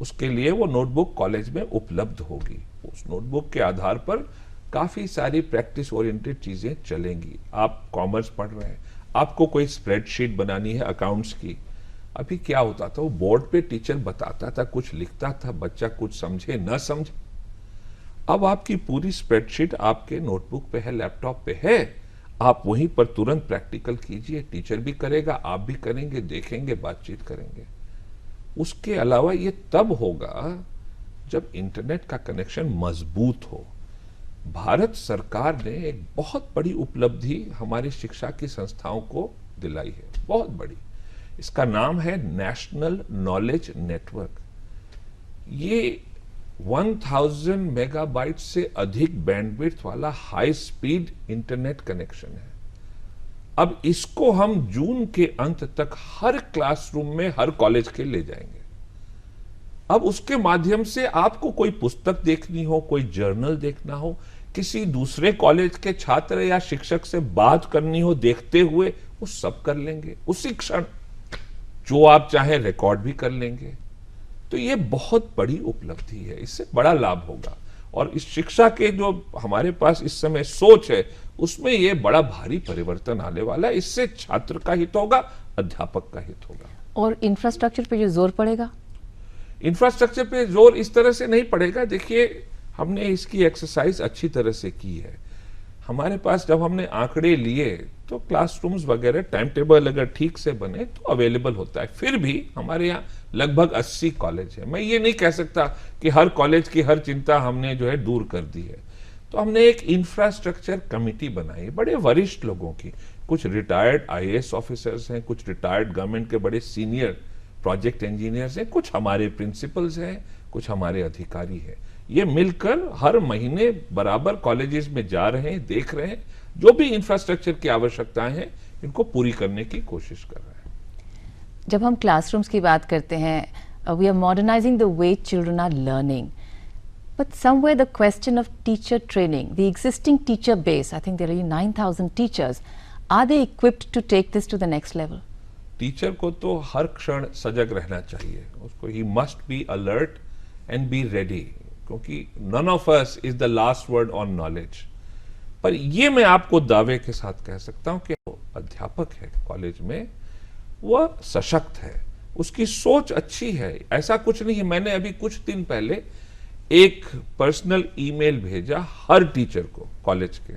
[SPEAKER 2] उसके लिए वो नोटबुक कॉलेज में उपलब्ध होगी। उस नोटबुक के आधार पर काफी सारी प्रैक्टिस ओरिएंटेड चीजें चलेंगी। आप कॉमर्स पढ़ रहे हैं, आपको कोई स्प्रेडशीट बनानी है अकाउंट्स की। अभी क्या होता था, वो बोर्ड पे टीचर बताता था, कुछ लिखता था, बच्चा कुछ समझे न समझे। अब आपकी पूरी स्प्रेडशीट आपके नोटबुक पे है, लैपटॉप पे है, आप वहीं पर तुरंत प्रैक्टिकल कीजिए। टीचर भी करेगा, आप भी करेंगे, देखेंगे, बातचीत करेंगे। उसके अलावा ये तब होगा जब इंटरनेट का कनेक्शन मजबूत हो। भारत सरकार ने एक बहुत बड़ी उपलब्धि हमारी शिक्षा की संस्थाओं को दिलाई है, बहुत बड़ी। इसका नाम है नेशनल नॉलेज नेटवर्क। ये 1000 मेगाबाइट से अधिक बैंडविड्थ वाला हाई स्पीड इंटरनेट कनेक्शन है। अब इसको हम जून के अंत तक हर क्लासरूम में हर कॉलेज के ले जाएंगे। अब उसके माध्यम से आपको कोई पुस्तक देखनी हो, कोई जर्नल देखना हो, किसी दूसरे कॉलेज के छात्र या शिक्षक से बात करनी हो देखते हुए, वो सब कर लेंगे उसी क्षण। जो आप चाहें रिकॉर्ड भी कर लेंगे। तो ये बहुत बड़ी उपलब्धि है, इससे बड़ा लाभ होगा। और इस शिक्षा के जो हमारे पास इस समय सोच है, उसमें ये बड़ा भारी परिवर्तन आने वाला है। इससे छात्र का हित होगा, अध्यापक का हित होगा।
[SPEAKER 1] और इंफ्रास्ट्रक्चर पे जो जोर पड़ेगा,
[SPEAKER 2] इंफ्रास्ट्रक्चर पे जोर इस तरह से नहीं पड़ेगा। देखिए, हमने इसकी एक्सरसाइज अच्छी तरह से की है। हमारे पास जब हमने आंकड़े लिए तो क्लासरूम्स वगैरह टाइम टेबल अगर ठीक से बने तो अवेलेबल होता है। फिर भी हमारे यहाँ लगभग 80 कॉलेज है। मैं ये नहीं कह सकता कि हर कॉलेज की हर चिंता हमने जो है दूर कर दी है। तो हमने एक इंफ्रास्ट्रक्चर कमिटी बनाई बड़े वरिष्ठ लोगों की, कुछ रिटायर्ड आईएएस ऑफिसर्स हैं, कुछ रिटायर्ड गवर्नमेंट के बड़े सीनियर प्रोजेक्ट इंजीनियर्स हैं, कुछ हमारे प्रिंसिपल्स हैं, कुछ हमारे अधिकारी हैं। ये मिलकर हर महीने बराबर कॉलेजेस में जा रहे हैं, देख रहे हैं, जो भी इंफ्रास्ट्रक्चर की आवश्यकताएं हैं इनको पूरी करने की कोशिश कर रहे हैं।
[SPEAKER 1] जब हम क्लासरूम्स की बात करते हैं, we are modernising the way children are learning, but somewhere the question of teacher training, the existing teacher base, I think there are 9,000 teachers, are they equipped to take this to the next level?
[SPEAKER 2] Teacher को तो हर क्षण सजग रहना चाहिए, उसको he must be alert and be ready, क्योंकि none of us is the last word on knowledge. पर ये मैं आपको दावे के साथ कह सकता हूं कि अध्यापक है कॉलेज में, वह सशक्त है, उसकी सोच अच्छी है। ऐसा कुछ नहीं है, मैंने अभी कुछ दिन पहले एक पर्सनल ईमेल भेजा हर टीचर को कॉलेज के,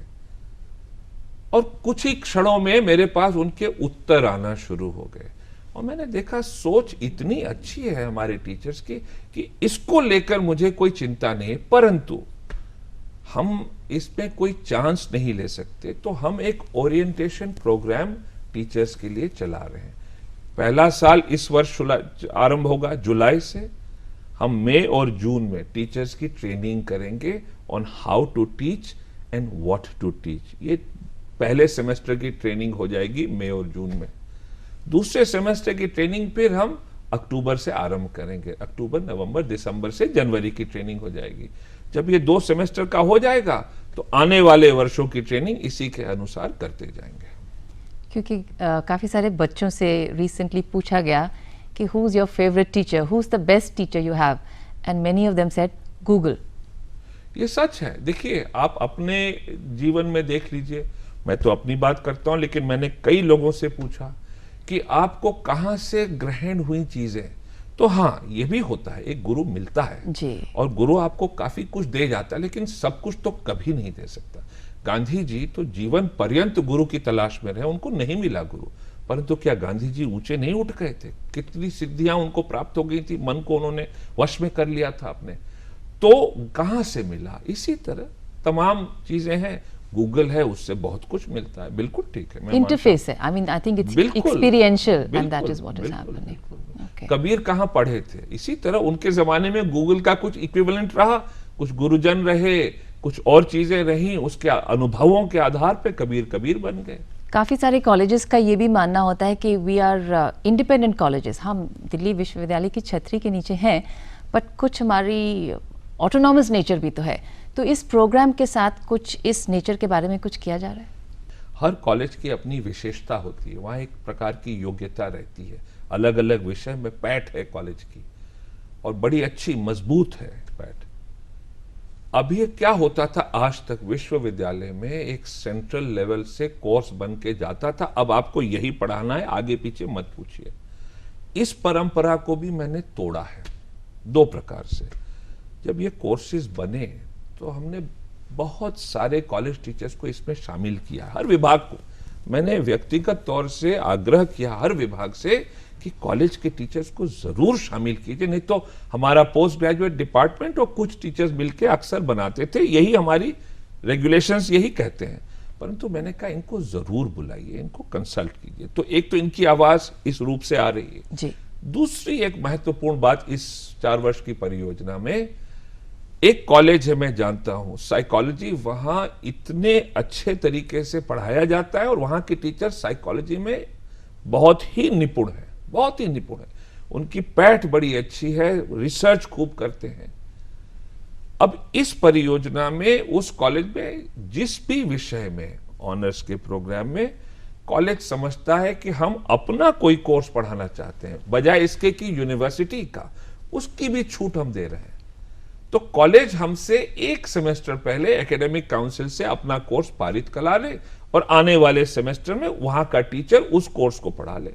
[SPEAKER 2] और कुछ ही क्षणों में मेरे पास उनके उत्तर आना शुरू हो गए। और मैंने देखा सोच इतनी अच्छी है हमारे टीचर्स की कि इसको लेकर मुझे कोई चिंता नहीं, परंतु हम इसमें कोई चांस नहीं ले सकते। तो हम एक ओरिएंटेशन प्रोग्राम टीचर्स के लिए चला रहे हैं। पहला साल इस वर्ष आरंभ होगा जुलाई से। हम मई और जून में टीचर्स की ट्रेनिंग करेंगे on how to teach and what to teach. ये पहले सेमेस्टर की ट्रेनिंग हो जाएगी मई और जून में। दूसरे सेमेस्टर की ट्रेनिंग फिर हम अक्टूबर से आरंभ करेंगे। अक्टूबर, नवंबर, दिसंबर से जनवरी की ट्रेनिंग हो जाएगी। जब ये 2 सेमेस्टर का हो जाएगा तो आने वाले वर्षों की ट्रेनिंग इसी के अनुसार करते जाएंगे।
[SPEAKER 1] क्योंकि काफ़ी सारे बच्चों से रिसेंटली पूछा गया कि who is your favourite teacher, who is the best teacher you have, and many of them said Google.
[SPEAKER 2] ये सच है। देखिए, आप अपने जीवन में देख लीजिए, मैं तो अपनी बात करता हूं, लेकिन मैंने कई लोगों से पूछा कि आपको कहां से ग्रहण हुई चीजें। तो हाँ, ये भी होता है, एक गुरु मिलता है
[SPEAKER 1] जी,
[SPEAKER 2] और गुरु आपको काफी कुछ दे जाता है, लेकिन सब कुछ तो कभी नहीं दे सकता। गांधी जी तो जीवन पर्यंत गुरु की तलाश में रहे, उनको नहीं मिला गुरु, परंतु क्या गांधी जी ऊंचे नहीं उठ गए थे? कितनी सिद्धियां उनको प्राप्त हो गई थी, मन को उन्होंने वश में कर लिया था अपने। तो कहां से मिला? इसी तरह तमाम चीजें हैं। गूगल है, उससे बहुत कुछ मिलता है। बिल्कुल ठीक है,
[SPEAKER 1] इंटरफेस है। I mean, I think it's experiential and that is what is happening.
[SPEAKER 2] Kabir कहां पढ़े थे? इसी तरह उनके जमाने में गूगल का कुछ इक्विवेलेंट रहा, कुछ गुरुजन रहे, कुछ और चीजें रही, उसके अनुभवों के आधार पे कबीर बन गए।
[SPEAKER 1] काफ़ी सारे कॉलेजेस का ये भी मानना होता है कि वी आर इंडिपेंडेंट कॉलेजेस, हम दिल्ली विश्वविद्यालय की छतरी के नीचे हैं, बट कुछ हमारी ऑटोनॉमस नेचर भी तो है। तो इस प्रोग्राम के साथ कुछ इस नेचर के बारे में कुछ किया जा रहा है?
[SPEAKER 2] हर कॉलेज की अपनी विशेषता होती है, वहाँ एक प्रकार की योग्यता रहती है, अलग अलग विषय में पैठ है कॉलेज की, और बड़ी अच्छी मजबूत है पैठ। अभी क्या होता था, आज तक विश्वविद्यालय में एक सेंट्रल लेवल से कोर्स बन के जाता था, अब आपको यही पढ़ाना है, आगे पीछे मत पूछिए। इस परंपरा को भी मैंने तोड़ा है 2 प्रकार से। जब ये कोर्सेज बने तो हमने बहुत सारे कॉलेज टीचर्स को इसमें शामिल किया, हर विभाग को। मैंने व्यक्तिगत तौर से आग्रह किया हर विभाग से कि कॉलेज के टीचर्स को जरूर शामिल कीजिए, नहीं तो हमारा पोस्ट ग्रेजुएट डिपार्टमेंट और कुछ टीचर्स मिलकर अक्सर बनाते थे, यही हमारी रेगुलेशंस यही कहते हैं। परंतु मैंने कहा इनको जरूर बुलाइए, इनको कंसल्ट कीजिए। तो एक तो इनकी आवाज इस रूप से आ रही है
[SPEAKER 1] जी।
[SPEAKER 2] दूसरी एक महत्वपूर्ण बात, इस 4 वर्ष की परियोजना में एक कॉलेज है, मैं जानता हूं, साइकोलॉजी, वहां इतने अच्छे तरीके से पढ़ाया जाता है और वहां के टीचर साइकोलॉजी में बहुत ही निपुण है, बहुत ही निपुण है। उनकी पैठ बड़ी अच्छी है, रिसर्च खूब करते हैं। अब इस परियोजना में उस कॉलेज में जिस भी विषय में ऑनर्स के प्रोग्राम में कॉलेज समझता है कि हम अपना कोई कोर्स पढ़ाना चाहते हैं, बजाय इसके कि यूनिवर्सिटी का, उसकी भी छूट हम दे रहे हैं। तो कॉलेज हमसे 1 सेमेस्टर पहले एकेडमिक काउंसिल से अपना कोर्स पारित करा ले और आने वाले सेमेस्टर में वहां का टीचर उस कोर्स को पढ़ा ले।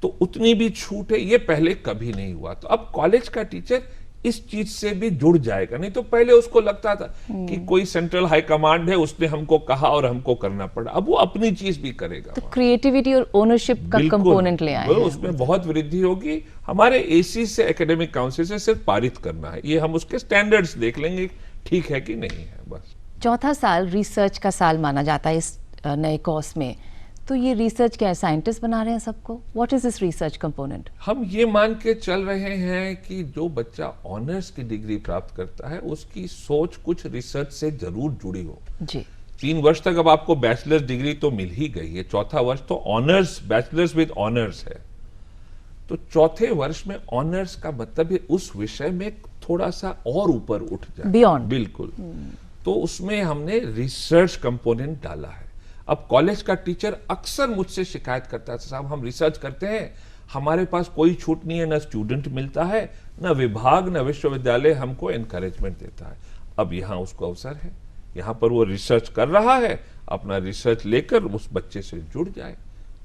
[SPEAKER 2] तो उतनी भी छूट है, ये पहले कभी नहीं हुआ। तो अब कॉलेज का टीचर इस चीज से भी जुड़ जाएगा। नहीं तो पहले उसको लगता था कि कोई सेंट्रल हाई कमांड है, उसने हमको कहा और हमको करना पड़ा। अब वो अपनी चीज भी करेगा।
[SPEAKER 1] तो क्रिएटिविटी और ओनरशिप का
[SPEAKER 2] बिल्कुल,
[SPEAKER 1] कंपोनेंट ले आए हैं।
[SPEAKER 2] उसमें बहुत वृद्धि होगी। हमारे एसी से, एकेडमिक काउंसिल से सिर्फ पारित करना है, ये हम उसके स्टैंडर्ड्स देख लेंगे ठीक है कि नहीं है, बस।
[SPEAKER 1] चौथा साल रिसर्च का साल माना जाता है इस नए कोर्स में, तो ये रिसर्च क्या है, साइंटिस्ट बना रहे हैं सबको? What is this research component?
[SPEAKER 2] हम ये मान के चल रहे हैं कि जो बच्चा ऑनर्स की डिग्री प्राप्त करता है उसकी सोच कुछ रिसर्च से जरूर जुड़ी हो।
[SPEAKER 1] जी।
[SPEAKER 2] 3 वर्ष तक अब आपको बैचलर्स डिग्री तो मिल ही गई है, चौथा वर्ष तो ऑनर्स, बैचलर्स विद ऑनर्स है। तो चौथे वर्ष में ऑनर्स का मतलब है उस विषय में थोड़ा सा और ऊपर उठ जाए,
[SPEAKER 1] बियॉन्ड।
[SPEAKER 2] बिल्कुल। तो उसमें हमने रिसर्च कंपोनेंट डाला है। अब कॉलेज का टीचर अक्सर मुझसे शिकायत करता है, साहब हम रिसर्च करते हैं, हमारे पास कोई छूट नहीं है, ना स्टूडेंट मिलता है, ना विभाग, ना विश्वविद्यालय हमको एनकरेजमेंट देता है। अब यहाँ उसको अवसर है, यहाँ पर वो रिसर्च कर रहा है, अपना रिसर्च लेकर उस बच्चे से जुड़ जाए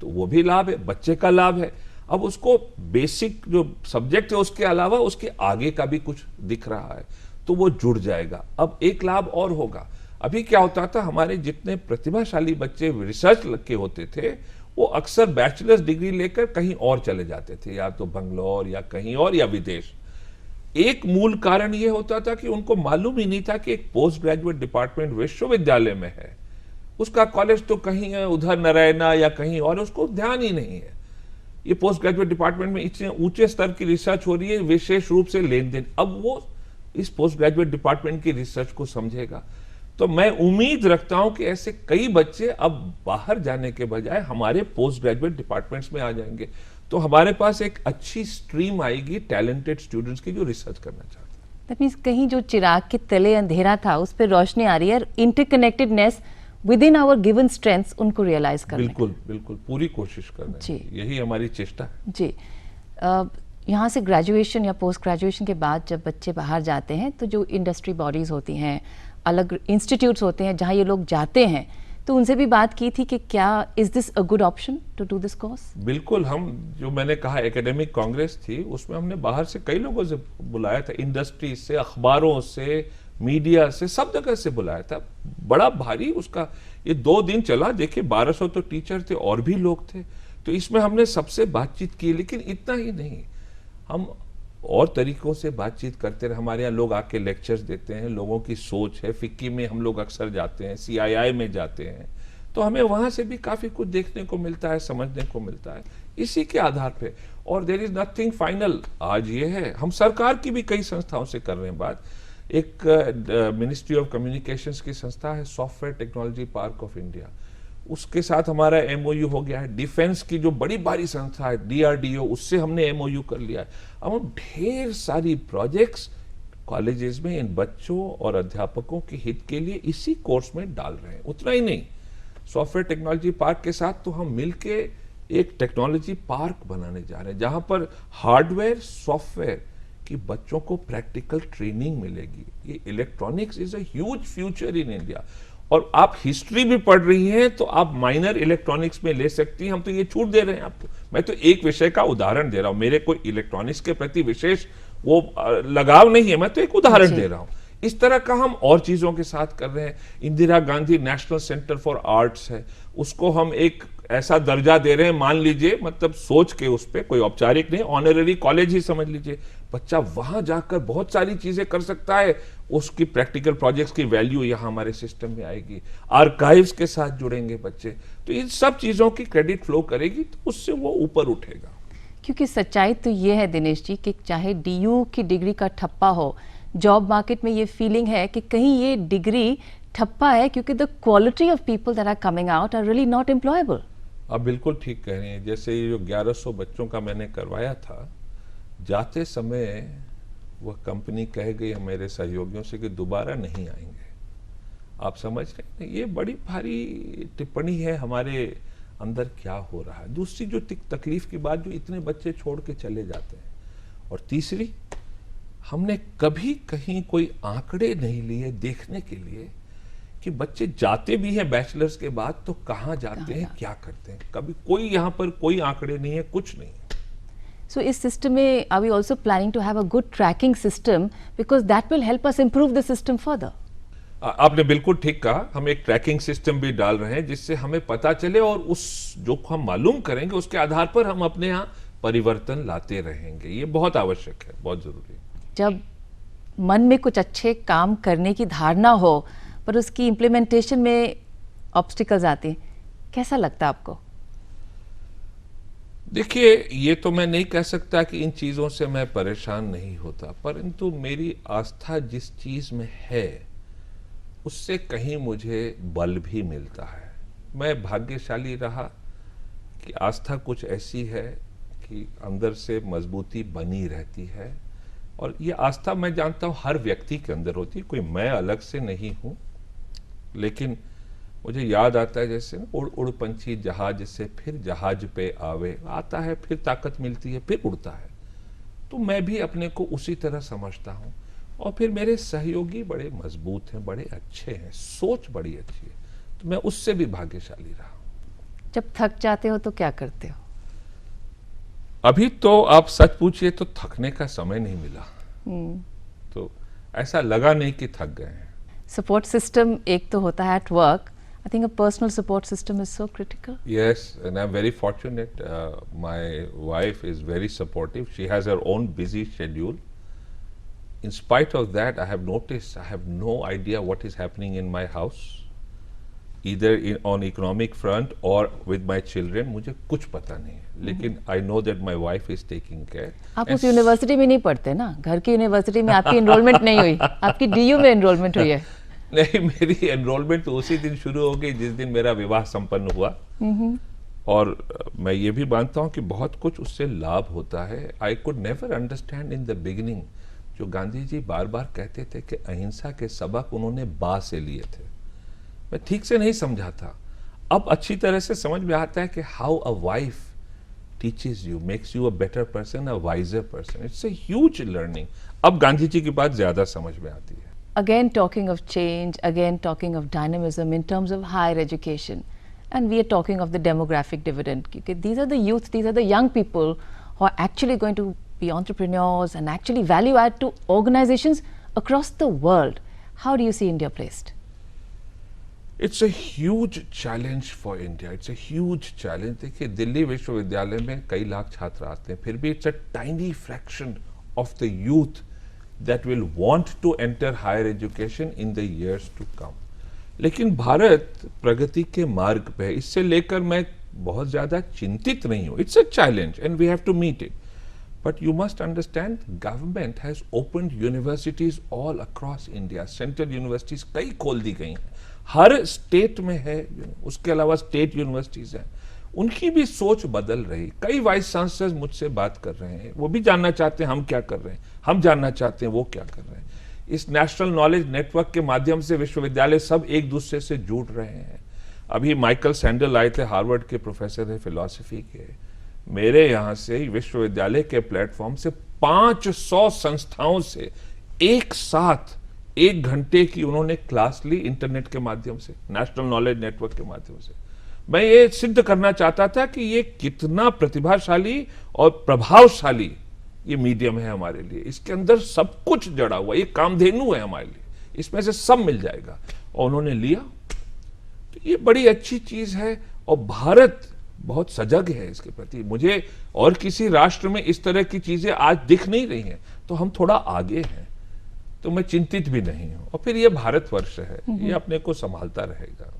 [SPEAKER 2] तो वो भी लाभ है, बच्चे का लाभ है। अब उसको बेसिक जो सब्जेक्ट है उसके अलावा उसके आगे का भी कुछ दिख रहा है तो वो जुड़ जाएगा। अब एक लाभ और होगा। अभी क्या होता था, हमारे जितने प्रतिभाशाली बच्चे रिसर्च के होते थे वो अक्सर बैचलर्स डिग्री लेकर कहीं और चले जाते थे, या तो बंगलौर या कहीं और या विदेश। एक मूल कारण यह होता था कि उनको मालूम ही नहीं था कि एक पोस्ट ग्रेजुएट डिपार्टमेंट विश्वविद्यालय में है, उसका कॉलेज तो कहीं है उधर नारायणा या कहीं और, उसको ध्यान ही नहीं है। ये पोस्ट ग्रेजुएट डिपार्टमेंट में इतने ऊंचे स्तर की रिसर्च हो रही है, विशेष रूप से लेन देन। अब वो इस पोस्ट ग्रेजुएट डिपार्टमेंट की रिसर्च को समझेगा। तो मैं उम्मीद रखता हूं कि ऐसे कई बच्चे अब बाहर जाने के बजाय हमारे पोस्ट ग्रेजुएट डिपार्टमेंट्स में आ जाएंगे, तो हमारे पास एक अच्छी स्ट्रीम आएगी टैलेंटेड स्टूडेंट्स की जो रिसर्च करना चाहते हैं।
[SPEAKER 1] दैट मींस कहीं जो चिराग के तले अंधेरा था उस पर रोशनी आ रही है, interconnectedness within our given strengths उनको रियलाइज करने।
[SPEAKER 2] बिल्कुल बिल्कुल, पूरी कोशिश कर रहे हैं, यही हमारी चेष्टा है।
[SPEAKER 1] जी। यहाँ से ग्रेजुएशन या पोस्ट ग्रेजुएशन के बाद जब बच्चे बाहर जाते हैं तो जो इंडस्ट्री बॉडीज होती हैं, अलग इंस्टीट्यूट्स होते हैं जहाँ ये लोग जाते हैं, तो उनसे भी बात की थी कि क्या is this a good option to do this course?
[SPEAKER 2] बिल्कुल। हम जो मैंने कहा एकेडमिक कांग्रेस थी उसमें हमने बाहर से कई लोगों से बुलाया था, इंडस्ट्री से, अखबारों से, मीडिया से, सब जगह से बुलाया था। बड़ा भारी उसका ये 2 दिन चला। देखिए 1200 तो टीचर थे और भी लोग थे, तो इसमें हमने सबसे बातचीत की। लेकिन इतना ही नहीं, हम और तरीकों से बातचीत करते रहे। हमारे यहाँ लोग आके लेक्चर्स देते हैं, लोगों की सोच है। फिक्की में हम लोग अक्सर जाते हैं, CII में जाते हैं, तो हमें वहाँ से भी काफ़ी कुछ देखने को मिलता है, समझने को मिलता है इसी के आधार पे। और देयर इज़ नथिंग फाइनल। आज ये है, हम सरकार की भी कई संस्थाओं से कर रहे हैं बात। एक मिनिस्ट्री ऑफ कम्युनिकेशंस की संस्था है software technology park of India, उसके साथ हमारा MOU हो गया है। डिफेंस की जो बड़ी भारी संस्था है DRDO, उससे हमने MOU कर लिया है। अब हम ढेर सारी प्रोजेक्ट्स कॉलेजेस में इन बच्चों और अध्यापकों के हित के लिए इसी कोर्स में डाल रहे हैं। उतना ही नहीं, सॉफ्टवेयर टेक्नोलॉजी पार्क के साथ तो हम मिलके एक टेक्नोलॉजी पार्क बनाने जा रहे हैं जहां पर हार्डवेयर सॉफ्टवेयर की बच्चों को प्रैक्टिकल ट्रेनिंग मिलेगी। ये electronics is a huge future in India. और आप हिस्ट्री भी पढ़ रही हैं तो आप माइनर इलेक्ट्रॉनिक्स में ले सकती हैं, हम तो ये छूट दे रहे हैं आपको। मैं तो एक विषय का उदाहरण दे रहा हूं, मेरे कोई इलेक्ट्रॉनिक्स के प्रति विशेष वो लगाव नहीं है, मैं तो एक उदाहरण दे रहा हूं। इस तरह का हम और चीजों के साथ कर रहे हैं। Indira Gandhi national centre for arts है, उसको हम एक ऐसा दर्जा दे रहे हैं, मान लीजिए, मतलब सोच के उस पर कोई औपचारिक नहीं, ऑनररी कॉलेज ही समझ लीजिए। बच्चा वहां जाकर बहुत सारी चीजें कर सकता है, उसकी प्रैक्टिकल प्रोजेक्ट्स की वैल्यू यहां हमारे सिस्टम में आएगी। आर्काइव्स के साथ जुड़ेंगे बच्चे, तो इन सब चीजों की क्रेडिट फ्लो करेगी तो उससे वो ऊपर उठेगा।
[SPEAKER 1] क्योंकि सच्चाई तो ये है दिनेश जी कि चाहे DU की डिग्री का ठप्पा हो, जॉब मार्केट में ये फीलिंग है कि कहीं ये डिग्री ठप्पा है क्योंकि the quality of people that are coming out are really not employable.
[SPEAKER 2] आप बिल्कुल ठीक कह रहे हैं। जैसे ये जो 1100 बच्चों का मैंने करवाया था, जाते समय वह कंपनी कह गई मेरे सहयोगियों से कि दोबारा नहीं आएंगे। आप समझ रहे हैं, ये बड़ी भारी टिप्पणी है हमारे अंदर क्या हो रहा है। दूसरी जो तकलीफ की बात, जो इतने बच्चे छोड़ के चले जाते हैं। और तीसरी, हमने कभी कहीं कोई आंकड़े नहीं लिए देखने के लिए कि बच्चे जाते भी हैं बैचलर्स के बाद तो कहाँ जाते हैं, क्या करते हैं। कभी कोई यहाँ पर कोई आंकड़े नहीं है, कुछ नहीं।
[SPEAKER 1] So इस सिस्टम में are we also planning to have a good tracking system because that will help us improve the system further?
[SPEAKER 2] आपने बिल्कुल ठीक कहा, हम एक ट्रैकिंग सिस्टम भी डाल रहे हैं जिससे हमें पता चले और उस जो हम मालूम करेंगे उसके आधार पर हम अपने यहाँ परिवर्तन लाते रहेंगे। ये बहुत आवश्यक है, बहुत जरूरी है।
[SPEAKER 1] जब मन में कुछ अच्छे काम करने की धारणा हो पर उसकी इम्प्लीमेंटेशन में ऑब्स्टिकल्स आते हैं, कैसा लगता है आपको?
[SPEAKER 2] देखिए, ये तो मैं नहीं कह सकता कि इन चीज़ों से मैं परेशान नहीं होता, परंतु मेरी आस्था जिस चीज़ में है उससे कहीं मुझे बल भी मिलता है। मैं भाग्यशाली रहा कि आस्था कुछ ऐसी है कि अंदर से मजबूती बनी रहती है, और ये आस्था मैं जानता हूँ हर व्यक्ति के अंदर होती है, कोई मैं अलग से नहीं हूँ। लेकिन मुझे याद आता है जैसे उड़ उड़ पंछी जहाज से फिर जहाज पे आवे, आता है फिर ताकत मिलती है फिर उड़ता है। तो मैं भी अपने को उसी तरह समझता हूँ, और फिर मेरे सहयोगी बड़े मजबूत हैं, बड़े अच्छे हैं, सोच बड़ी अच्छी है, तो मैं उससे भी भाग्यशाली रहा हूँ।
[SPEAKER 1] जब थक जाते हो तो क्या करते हो?
[SPEAKER 2] अभी तो आप सच पूछिए तो थकने का समय नहीं मिला, तो ऐसा लगा नहीं कि थक गए हैं।
[SPEAKER 1] सपोर्ट सिस्टम एक तो होता है at work, I think a personal support system is so critical.
[SPEAKER 2] Yes, and I'm very fortunate. My wife is very supportive. She has her own busy schedule. In spite of that, I have noticed I have no idea what is happening in my house, either on economic front or with my children. मुझे कुछ पता नहीं है, लेकिन I know that my wife is taking care.
[SPEAKER 1] आप उस university में नहीं पढ़ते ना, घर की यूनिवर्सिटी में आपकी एनरोलमेंट नहीं हुई, आपकी डीयू में एनरोलमेंट हुई है।
[SPEAKER 2] नहीं, मेरी एनरोलमेंट तो उसी दिन शुरू हो गई जिस दिन मेरा विवाह संपन्न हुआ, और मैं ये भी मानता हूँ कि बहुत कुछ उससे लाभ होता है। I could never understand in the beginning, जो गांधी जी बार बार कहते थे कि अहिंसा के सबक उन्होंने बा से लिए थे, मैं ठीक से नहीं समझा था। अब अच्छी तरह से समझ में आता है कि how a wife teaches you, makes you a better person, a wiser person. It's a huge learning. अब गांधी जी की बात ज्यादा समझ में आती है।
[SPEAKER 1] Again talking of change, again talking of dynamism in terms of higher education, and we are talking of the demographic dividend. These are the youth, these are the young people who are actually going to be entrepreneurs and actually value add to organizations across the world. How do you see India placed?
[SPEAKER 2] It's a huge challenge for India. It's a huge challenge. देखिए, दिल्ली विश्वविद्यालय में कई लाख छात्र आते हैं, फिर भी it's a tiny fraction of the youth that will want to enter higher education in the years to come. लेकिन भारत प्रगति के मार्ग पे है, इससे लेकर मैं बहुत ज़्यादा चिंतित नहीं हूँ। It's a challenge and we have to meet it. But you must understand, government has opened universities all across India. Central universities कई खोल दी गई हैं, हर स्टेट में है, उसके अलावा स्टेट यूनिवर्सिटीज हैं, उनकी भी सोच बदल रही। कई वाइस चांसलर्स मुझसे बात कर रहे हैं, वो भी जानना चाहते हैं हम क्या कर रहे हैं, हम जानना चाहते हैं वो क्या कर रहे हैं। इस नेशनल नॉलेज नेटवर्क के माध्यम से विश्वविद्यालय सब एक दूसरे से जुड़ रहे हैं। अभी माइकल सैंडल आए थे, हार्वर्ड के प्रोफेसर है फिलॉसफी के, मेरे यहाँ से विश्वविद्यालय के प्लेटफॉर्म से 500 संस्थाओं से एक साथ 1 घंटे की उन्होंने क्लास ली, इंटरनेट के माध्यम से, नेशनल नॉलेज नेटवर्क के माध्यम से। मैं ये सिद्ध करना चाहता था कि ये कितना प्रतिभाशाली और प्रभावशाली ये मीडियम है हमारे लिए। इसके अंदर सब कुछ जड़ा हुआ, ये कामधेनु है हमारे लिए, इसमें से सब मिल जाएगा, और उन्होंने लिया। तो ये बड़ी अच्छी चीज है, और भारत बहुत सजग है इसके प्रति। मुझे और किसी राष्ट्र में इस तरह की चीजें आज दिख नहीं रही हैं, तो हम थोड़ा आगे हैं, तो मैं चिंतित भी नहीं हूं। और फिर ये भारतवर्ष है, ये अपने को संभालता रहेगा।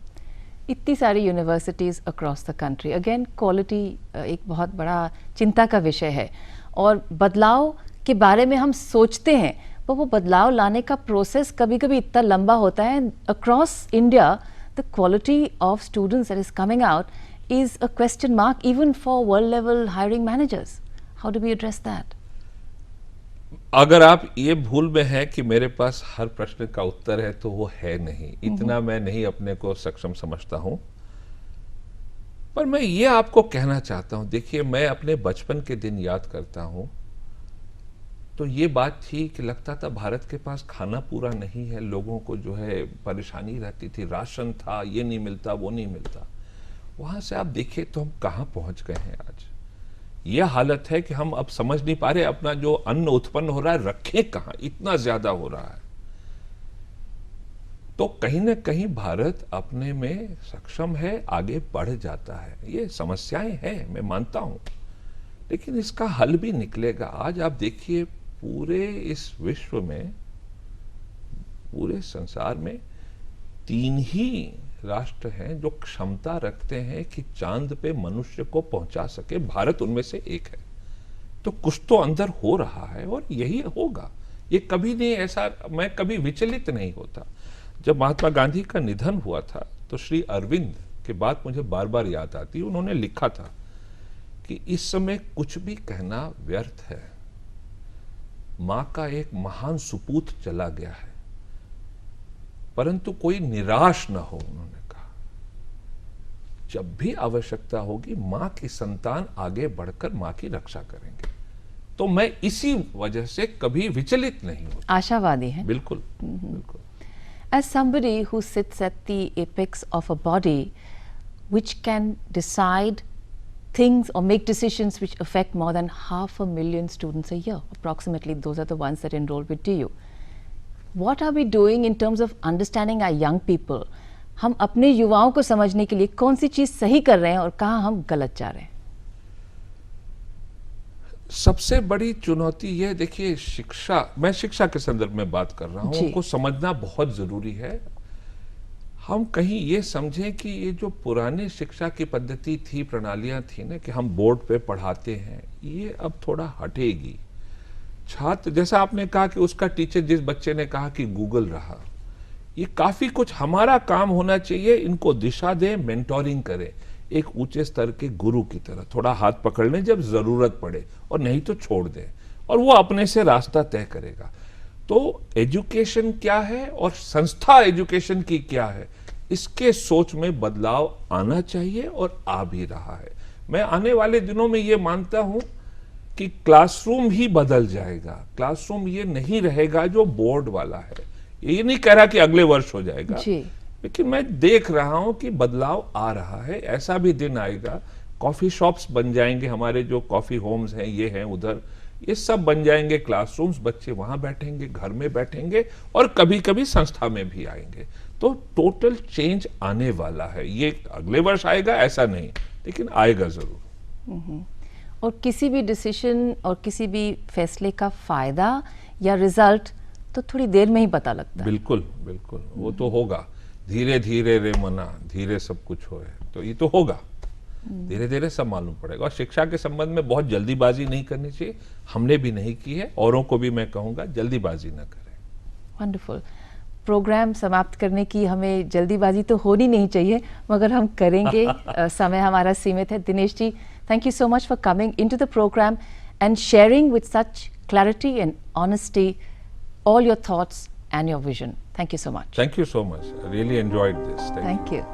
[SPEAKER 1] इतनी सारी universities across the country, again quality एक बहुत बड़ा चिंता का विषय है, और बदलाव के बारे में हम सोचते हैं, पर वो बदलाव लाने का प्रोसेस कभी कभी इतना लंबा होता है। Across India the quality of students that is coming out is a question mark even for world level hiring managers. How do we address that?
[SPEAKER 2] अगर आप ये भूल में है कि मेरे पास हर प्रश्न का उत्तर है, तो वो है नहीं, इतना मैं नहीं अपने को सक्षम समझता हूं। पर मैं ये आपको कहना चाहता हूं, देखिए, मैं अपने बचपन के दिन याद करता हूं, तो ये बात थी कि लगता था भारत के पास खाना पूरा नहीं है, लोगों को जो है परेशानी रहती थी, राशन था, ये नहीं मिलता, वो नहीं मिलता। वहां से आप देखिए तो हम कहां पहुंच गए हैं आज। यह हालत है कि हम अब समझ नहीं पा रहे अपना जो अन्न उत्पन्न हो रहा है रखें कहां, इतना ज्यादा हो रहा है। तो कहीं ना कहीं भारत अपने में सक्षम है, आगे बढ़ जाता है। ये समस्याएं हैं, मैं मानता हूं, लेकिन इसका हल भी निकलेगा। आज आप देखिए पूरे इस विश्व में, पूरे संसार में 3 ही राष्ट्र हैं जो क्षमता रखते हैं कि चांद पे मनुष्य को पहुंचा सके। भारत उनमें से एक है। तो कुछ तो अंदर हो रहा है और यही होगा। ये कभी नहीं, ऐसा मैं कभी विचलित नहीं होता। जब महात्मा गांधी का निधन हुआ था तो श्री अरविंद की बात मुझे बार बार याद आती। उन्होंने लिखा था कि इस समय कुछ भी कहना व्यर्थ है। मां का एक महान सुपूत चला गया है, परंतु कोई निराश न हो। उन्होंने कहा जब भी आवश्यकता होगी मां की संतान आगे बढ़कर मां की रक्षा करेंगे। तो मैं इसी वजह से कभी विचलित नहीं होता।
[SPEAKER 1] आशावादी हैं।
[SPEAKER 2] बिल्कुल बिल्कुल।
[SPEAKER 1] As somebody who sits at the apex of a body which can decide things or make decisions which affect more than 500,000 students a year, approximately those are the ones that enroll with DU. What are we doing in terms of understanding our young people? हम अपने युवाओं को समझने के लिए कौन सी चीज सही कर रहे हैं और कहाँ हम गलत जा रहे हैं?
[SPEAKER 2] सबसे बड़ी चुनौती यह, देखिए शिक्षा, मैं शिक्षा के संदर्भ में बात कर रहा हूं,
[SPEAKER 1] जी।
[SPEAKER 2] उनको समझना बहुत जरूरी है। हम कहीं ये समझें कि ये जो पुरानी शिक्षा की पद्धति थी, प्रणालियां थी ना, कि हम बोर्ड पे पढ़ाते हैं, ये अब थोड़ा हटेगी। छात्र, जैसा आपने कहा कि उसका टीचर, जिस बच्चे ने कहा कि गूगल रहा, ये काफी कुछ हमारा काम होना चाहिए। इनको दिशा दें, मेंटोरिंग करें, एक ऊंचे स्तर के गुरु की तरह थोड़ा हाथ पकड़ लें जब जरूरत पड़े, और नहीं तो छोड़ दें, और वो अपने से रास्ता तय करेगा। तो एजुकेशन क्या है और संस्था एजुकेशन की क्या है, इसके सोच में बदलाव आना चाहिए और आ भी रहा है। मैं आने वाले दिनों में ये मानता हूं कि क्लासरूम ही बदल जाएगा। क्लासरूम ये नहीं रहेगा जो बोर्ड वाला है। ये नहीं कह रहा कि अगले वर्ष हो जाएगा, लेकिन मैं देख रहा हूं कि बदलाव आ रहा है। ऐसा भी दिन आएगा, कॉफी शॉप्स बन जाएंगे, हमारे जो कॉफी होम्स हैं, ये हैं उधर, ये सब बन जाएंगे क्लासरूम्स। बच्चे वहां बैठेंगे, घर में बैठेंगे, और कभी कभी संस्था में भी आएंगे। तो टोटल चेंज आने वाला है। ये अगले वर्ष आएगा ऐसा नहीं, लेकिन आएगा जरूर।
[SPEAKER 1] और किसी भी डिसीजन और किसी भी फैसले का फायदा या रिजल्ट तो थोड़ी देर में ही पता लगता है।
[SPEAKER 2] बिल्कुल बिल्कुल, वो तो होगा। धीरे धीरे रे मना, धीरे सब कुछ होए, तो ये तो होगा। धीरे धीरे सब मालूम पड़ेगा। और शिक्षा के संबंध में बहुत जल्दीबाजी नहीं करनी चाहिए, हमने भी नहीं की है। औरों को भी मैं कहूंगा जल्दीबाजी ना करें।
[SPEAKER 1] वंडरफुल। प्रोग्राम समाप्त करने की हमें जल्दीबाजी तो होनी नहीं चाहिए, मगर हम करेंगे। समय हमारा सीमित है। Dinesh ji, thank you so much for coming into the programme and sharing with such clarity and honesty all your thoughts and your vision. Thank you so much.
[SPEAKER 2] Thank you so much. I really enjoyed this.
[SPEAKER 1] Thank you.